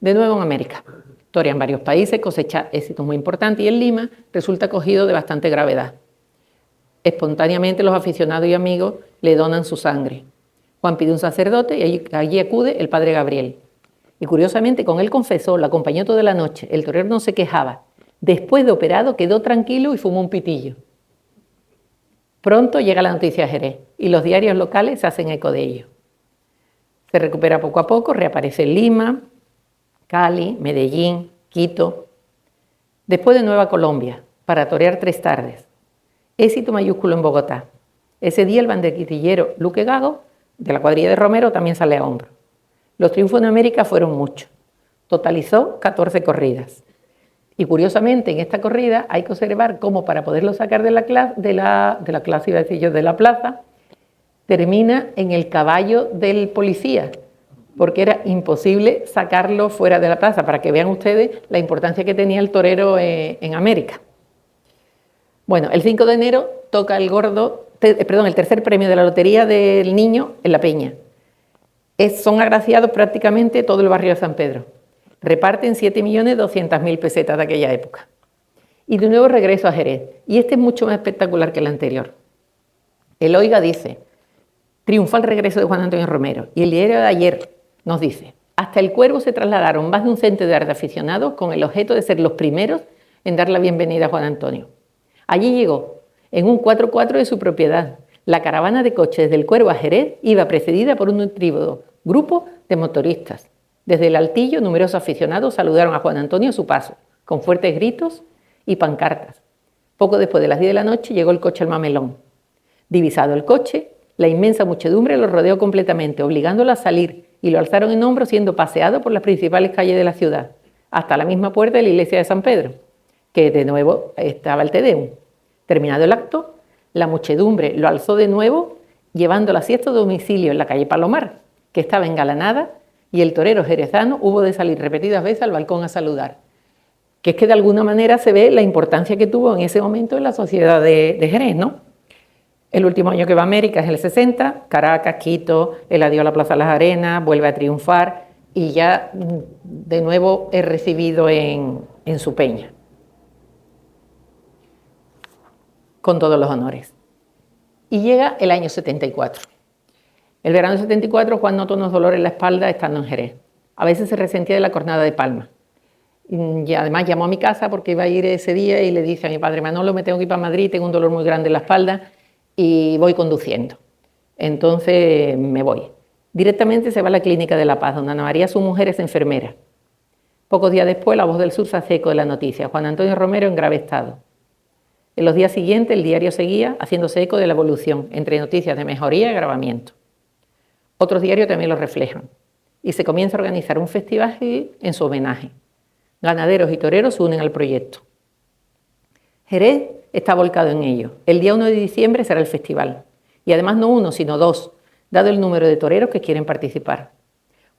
De nuevo en América. Torea en varios países, cosecha éxitos muy importantes y en Lima resulta acogido de bastante gravedad. Espontáneamente los aficionados y amigos le donan su sangre. Juan pide un sacerdote y allí acude el padre Gabriel. Y curiosamente con él confesó, lo acompañó toda la noche, el torero no se quejaba. Después de operado quedó tranquilo y fumó un pitillo. Pronto llega la noticia a Jerez y los diarios locales se hacen eco de ello. Se recupera poco a poco, reaparece en Lima, Cali, Medellín, Quito. Después de Nueva Colombia, para torear 3 tardes. Éxito mayúsculo en Bogotá. Ese día el banderillero Luque Gago, de la cuadrilla de Romero, también sale a hombro. Los triunfos en América fueron muchos. Totalizó 14 corridas. Y curiosamente, en esta corrida hay que observar cómo para poderlo sacar de la plaza, termina en el caballo del policía, porque era imposible sacarlo fuera de la plaza, para que vean ustedes la importancia que tenía el torero en América. Bueno, el 5 de enero toca el tercer premio de la Lotería del Niño en La Peña. Son agraciados prácticamente todo el barrio de San Pedro. Reparten 7.200.000 pesetas de aquella época. Y de nuevo regreso a Jerez. Y este es mucho más espectacular que el anterior. El Oiga dice: triunfal regreso de Juan Antonio Romero. Y el diario de ayer nos dice: hasta el Cuervo se trasladaron más de un centenar de aficionados con el objeto de ser los primeros en dar la bienvenida a Juan Antonio. Allí llegó, en un 4x4 de su propiedad. La caravana de coches del Cuervo a Jerez iba precedida por un nutrido grupo de motoristas. Desde el Altillo, numerosos aficionados saludaron a Juan Antonio a su paso, con fuertes gritos y pancartas. Poco después de las 10 de la noche llegó el coche al Mamelón. Divisado el coche, la inmensa muchedumbre lo rodeó completamente, obligándolo a salir, y lo alzaron en hombros siendo paseado por las principales calles de la ciudad, hasta la misma puerta de la iglesia de San Pedro, que de nuevo estaba el Te Deum. Terminado el acto, la muchedumbre lo alzó de nuevo, llevándolo a cierto domicilio en la calle Palomar, que estaba engalanada, y el torero jerezano hubo de salir repetidas veces al balcón a saludar. Que es que de alguna manera se ve la importancia que tuvo en ese momento en la sociedad de Jerez, ¿no? El último año que va a América es el 60, Caracas, Quito, el adiós a la Plaza de las Arenas, vuelve a triunfar y ya de nuevo es recibido en su peña, con todos los honores. Y llega el año 74. El verano del 74, Juan notó unos dolores en la espalda estando en Jerez. A veces se resentía de la cornada de Palma. Y además llamó a mi casa porque iba a ir ese día y le dice a mi padre: Manolo, me tengo que ir para Madrid, tengo un dolor muy grande en la espalda y voy conduciendo. Entonces me voy. Directamente se va a la clínica de La Paz, donde Ana María, su mujer, es enfermera. Pocos días después, La Voz del Sur se hace eco de la noticia: Juan Antonio Romero en grave estado. En los días siguientes, el diario seguía haciéndose eco de la evolución, entre noticias de mejoría y agravamiento. Otros diarios también lo reflejan. Y se comienza a organizar un festival en su homenaje. Ganaderos y toreros se unen al proyecto. Jerez está volcado en ello. El día 1 de diciembre será el festival. Y además no uno, sino dos, dado el número de toreros que quieren participar.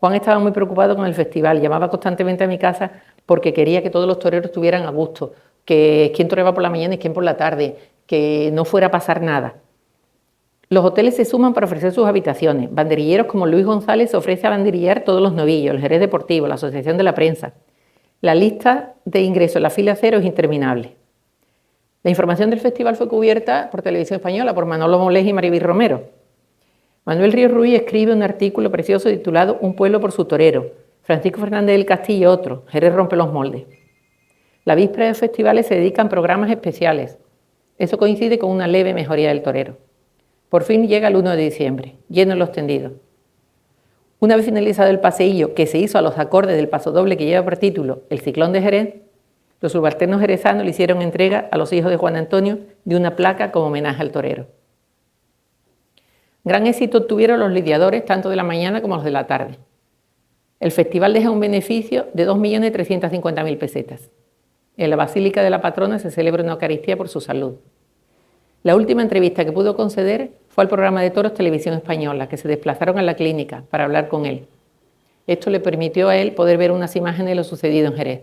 Juan estaba muy preocupado con el festival, llamaba constantemente a mi casa porque quería que todos los toreros estuvieran a gusto, que quién toreaba por la mañana y quién por la tarde, que no fuera a pasar nada. Los hoteles se suman para ofrecer sus habitaciones. Banderilleros como Luis González ofrece a banderillar todos los novillos, el Jerez Deportivo, la Asociación de la Prensa. La lista de ingresos en la fila cero es interminable. La información del festival fue cubierta por Televisión Española, por Manolo Molés y Maribel Romero. Manuel Ríos Ruiz escribe un artículo precioso titulado Un pueblo por su torero. Francisco Fernández del Castillo otro, Jerez rompe los moldes. La víspera de los festivales se dedican programas especiales. Eso coincide con una leve mejoría del torero. Por fin llega el 1 de diciembre, lleno en los tendidos. Una vez finalizado el paseillo, que se hizo a los acordes del pasodoble que lleva por título El Ciclón de Jerez, los subalternos jerezanos le hicieron entrega a los hijos de Juan Antonio de una placa como homenaje al torero. Gran éxito tuvieron los lidiadores tanto de la mañana como los de la tarde. El festival deja un beneficio de 2.350.000 pesetas. En la Basílica de la Patrona se celebra una Eucaristía por su salud. La última entrevista que pudo conceder fue al programa de toros Televisión Española, que se desplazaron a la clínica para hablar con él. Esto le permitió a él poder ver unas imágenes de lo sucedido en Jerez.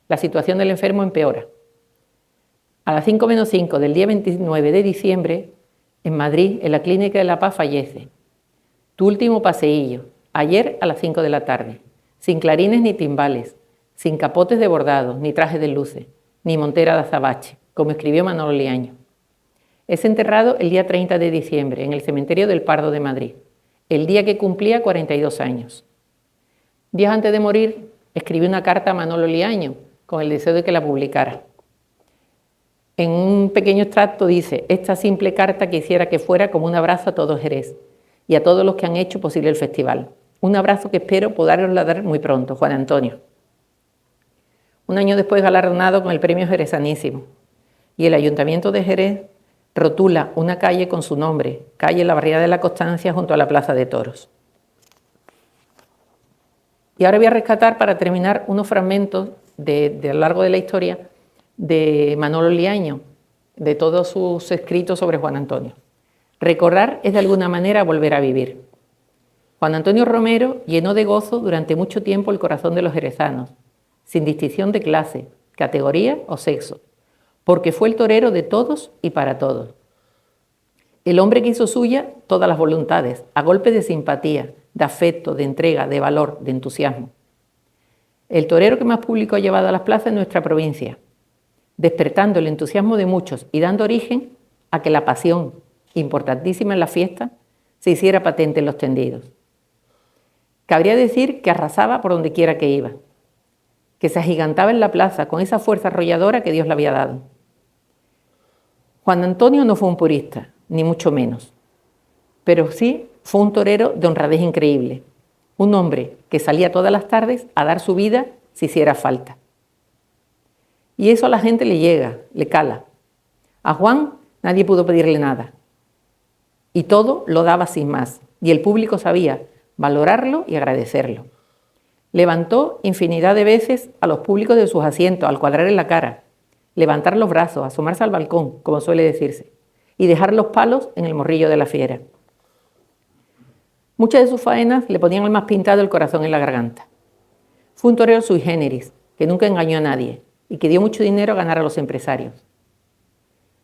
La situación del enfermo empeora. A las 5 menos 5 del día 29 de diciembre, en Madrid, en la Clínica de La Paz, fallece. Tu último paseillo, ayer a las 5 de la tarde, sin clarines ni timbales, sin capotes de bordado, ni trajes de luces, ni montera de azabache, como escribió Manolo Liaño. Es enterrado el día 30 de diciembre en el cementerio del Pardo de Madrid, el día que cumplía 42 años. Días antes de morir, escribió una carta a Manolo Liaño con el deseo de que la publicara. En un pequeño extracto dice: esta simple carta quisiera que fuera como un abrazo a todo Jerez y a todos los que han hecho posible el festival. Un abrazo que espero poderosla dar muy pronto, Juan Antonio. Un año después galardonado con el premio Jerezanísimo. Y el Ayuntamiento de Jerez rotula una calle con su nombre, calle La Barriada de la Constancia, junto a la Plaza de Toros. Y ahora voy a rescatar, para terminar, unos fragmentos a lo largo de la historia de Manolo Liaño, de todos sus escritos sobre Juan Antonio. Recordar es de alguna manera volver a vivir. Juan Antonio Romero llenó de gozo durante mucho tiempo el corazón de los jerezanos, sin distinción de clase, categoría o sexo, porque fue el torero de todos y para todos. El hombre que hizo suya todas las voluntades, a golpe de simpatía, de afecto, de entrega, de valor, de entusiasmo. El torero que más público ha llevado a las plazas en nuestra provincia, despertando el entusiasmo de muchos y dando origen a que la pasión, importantísima en la fiesta, se hiciera patente en los tendidos. Cabría decir que arrasaba por donde quiera que iba, que se agigantaba en la plaza con esa fuerza arrolladora que Dios le había dado. Juan Antonio no fue un purista, ni mucho menos, pero sí fue un torero de honradez increíble, un hombre que salía todas las tardes a dar su vida si hiciera falta. Y eso a la gente le llega, le cala. A Juan nadie pudo pedirle nada, y todo lo daba sin más, y el público sabía valorarlo y agradecerlo. Levantó infinidad de veces a los públicos de sus asientos al cuadrar en la cara, levantar los brazos, asomarse al balcón, como suele decirse, y dejar los palos en el morrillo de la fiera. Muchas de sus faenas le ponían el más pintado el corazón en la garganta. Fue un torero sui generis, que nunca engañó a nadie y que dio mucho dinero a ganar a los empresarios.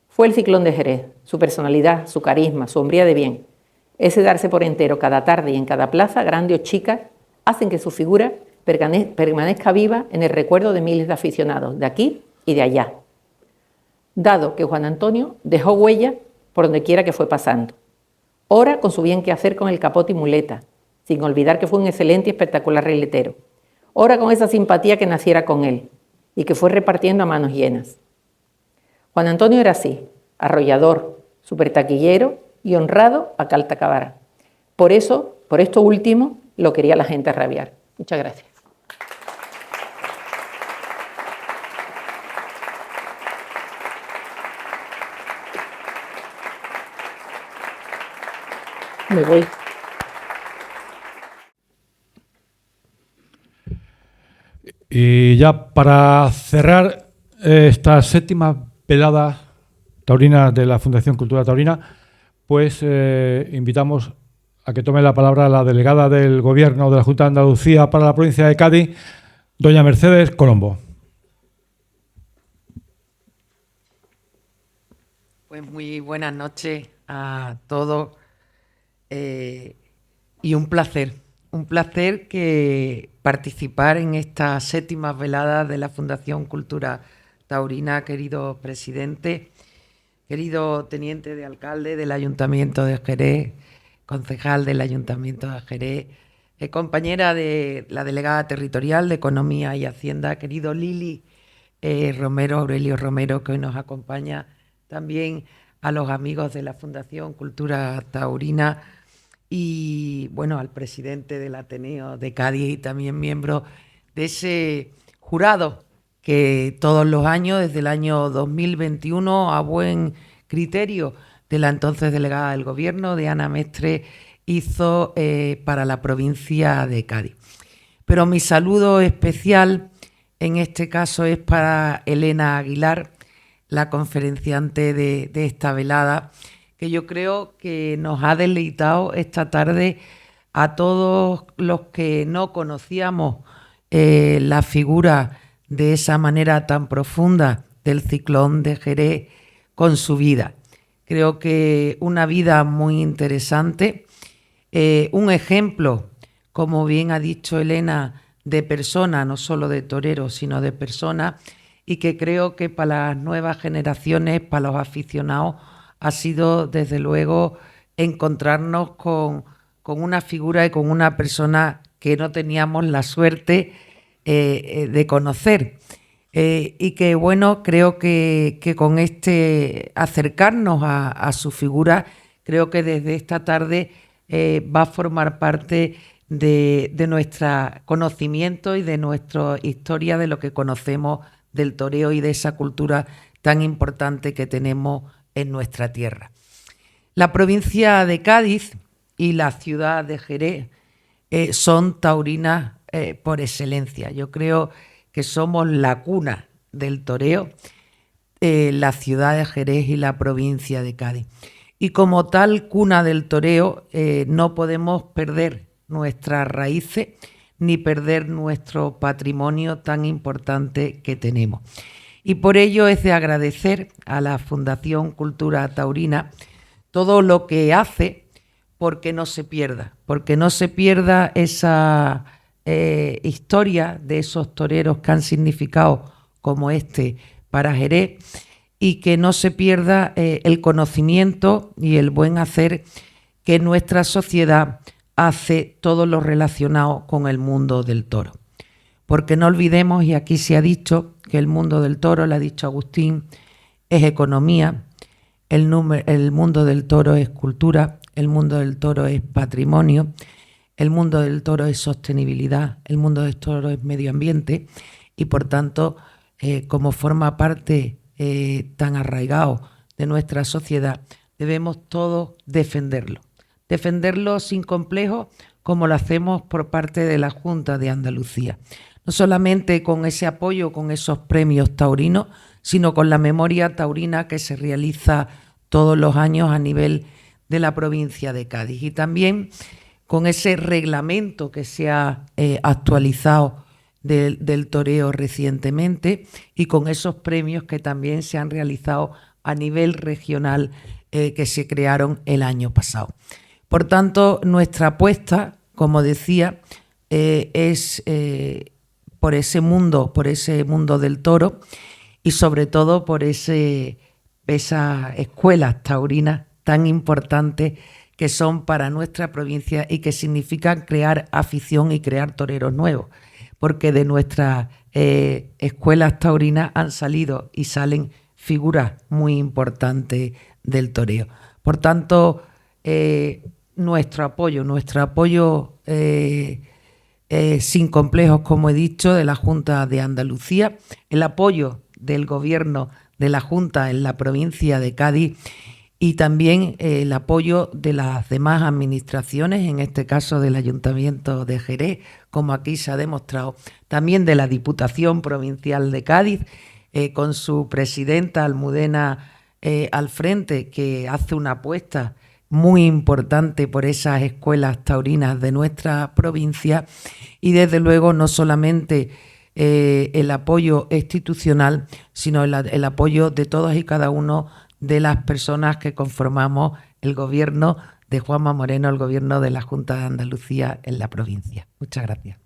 Fue el Ciclón de Jerez, su personalidad, su carisma, su hombría de bien, ese darse por entero cada tarde y en cada plaza, grande o chica, hacen que su figura permanezca viva en el recuerdo de miles de aficionados de aquí y de allá, dado que Juan Antonio dejó huella por donde quiera que fue pasando. Ora con su bien quehacer con el capote y muleta, sin olvidar que fue un excelente y espectacular reletero. Ora con esa simpatía que naciera con él y que fue repartiendo a manos llenas. Juan Antonio era así, arrollador, supertaquillero y honrado a calta cabara. Por eso, por esto último, lo quería la gente rabiar. Muchas gracias. Me voy. Y ya para cerrar esta séptima velada taurina de la Fundación Cultura Taurina, pues invitamos a que tome la palabra la delegada del Gobierno de la Junta de Andalucía para la provincia de Cádiz, doña Mercedes Colombo. Pues muy buenas noches a todos y un placer que participar en esta séptima velada de la Fundación Cultura Taurina, querido presidente, querido teniente de alcalde del Ayuntamiento de Jerez, concejal del Ayuntamiento de Jerez, compañera de la delegada territorial de Economía y Hacienda, querido Lili Romero, Aurelio Romero, que hoy nos acompaña, también a los amigos de la Fundación Cultura Taurina y, bueno, al presidente del Ateneo de Cádiz y también miembro de ese jurado que todos los años, desde el año 2021, a buen criterio de la entonces delegada del Gobierno, Diana Mestre, hizo para la provincia de Cádiz. Pero mi saludo especial en este caso es para Elena Aguilar, la conferenciante de esta velada, que yo creo que nos ha deleitado esta tarde a todos los que no conocíamos la figura de esa manera tan profunda del Ciclón de Jerez con su vida. Creo que una vida muy interesante, un ejemplo, como bien ha dicho Elena, de persona, no solo de torero, sino de persona, y que creo que para las nuevas generaciones, para los aficionados, ha sido desde luego encontrarnos con una figura y con una persona que no teníamos la suerte de conocer. Y que bueno, creo que con este acercarnos a su figura, creo que desde esta tarde va a formar parte de nuestro conocimiento y de nuestra historia, de lo que conocemos del toreo y de esa cultura tan importante que tenemos en nuestra tierra. La provincia de Cádiz y la ciudad de Jerez son taurinas por excelencia. Yo creo que somos la cuna del toreo, la ciudad de Jerez y la provincia de Cádiz. Y como tal cuna del toreo, no podemos perder nuestras raíces ni perder nuestro patrimonio tan importante que tenemos. Y por ello es de agradecer a la Fundación Cultura Taurina todo lo que hace porque no se pierda esa historia de esos toreros que han significado como este para Jerez, y que no se pierda el conocimiento y el buen hacer que nuestra sociedad hace todo lo relacionado con el mundo del toro. Porque no olvidemos, y aquí se ha dicho, que el mundo del toro, lo ha dicho Agustín, es economía, el mundo del toro es cultura, el mundo del toro es patrimonio, el mundo del toro es sostenibilidad, el mundo del toro es medio ambiente, y por tanto, como forma parte tan arraigado de nuestra sociedad, debemos todos defenderlo sin complejo, como lo hacemos por parte de la Junta de Andalucía. No solamente con ese apoyo, con esos premios taurinos, sino con la memoria taurina que se realiza todos los años a nivel de la provincia de Cádiz, y también con ese reglamento que se ha actualizado del toreo recientemente, y con esos premios que también se han realizado a nivel regional que se crearon el año pasado. Por tanto, nuestra apuesta, como decía, es por ese mundo del toro, y sobre todo por esas escuelas taurinas tan importantes que son para nuestra provincia y que significan crear afición y crear toreros nuevos, porque de nuestras escuelas taurinas han salido y salen figuras muy importantes del toreo. Por tanto, nuestro apoyo sin complejos, como he dicho, de la Junta de Andalucía, el apoyo del Gobierno de la Junta en la provincia de Cádiz, y también el apoyo de las demás administraciones, en este caso del Ayuntamiento de Jerez, como aquí se ha demostrado, también de la Diputación Provincial de Cádiz, con su presidenta Almudena al frente, que hace una apuesta muy importante por esas escuelas taurinas de nuestra provincia, y desde luego no solamente el apoyo institucional, sino el apoyo de todos y cada uno de las personas que conformamos el gobierno de Juanma Moreno, el gobierno de la Junta de Andalucía en la provincia. Muchas gracias.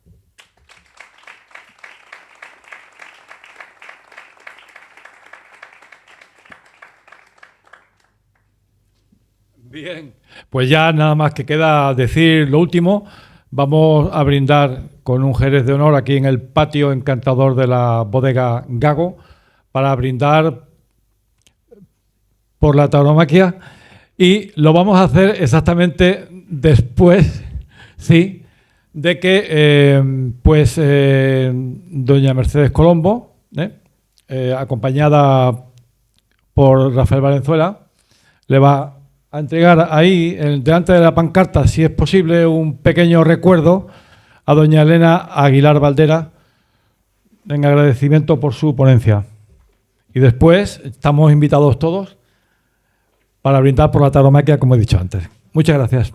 Bien, pues ya nada más que queda decir lo último. Vamos a brindar con un Jerez de honor aquí en el patio encantador de la bodega Gago, para brindar por la tauromaquia, y lo vamos a hacer exactamente después, sí, de que doña Mercedes Colombo, acompañada por Rafael Valenzuela, le va a entregar ahí, delante de la pancarta, si es posible, un pequeño recuerdo a doña Elena Aguilar Valderas en agradecimiento por su ponencia. Y después estamos invitados todos para brindar por la tauromaquia, como he dicho antes. Muchas gracias.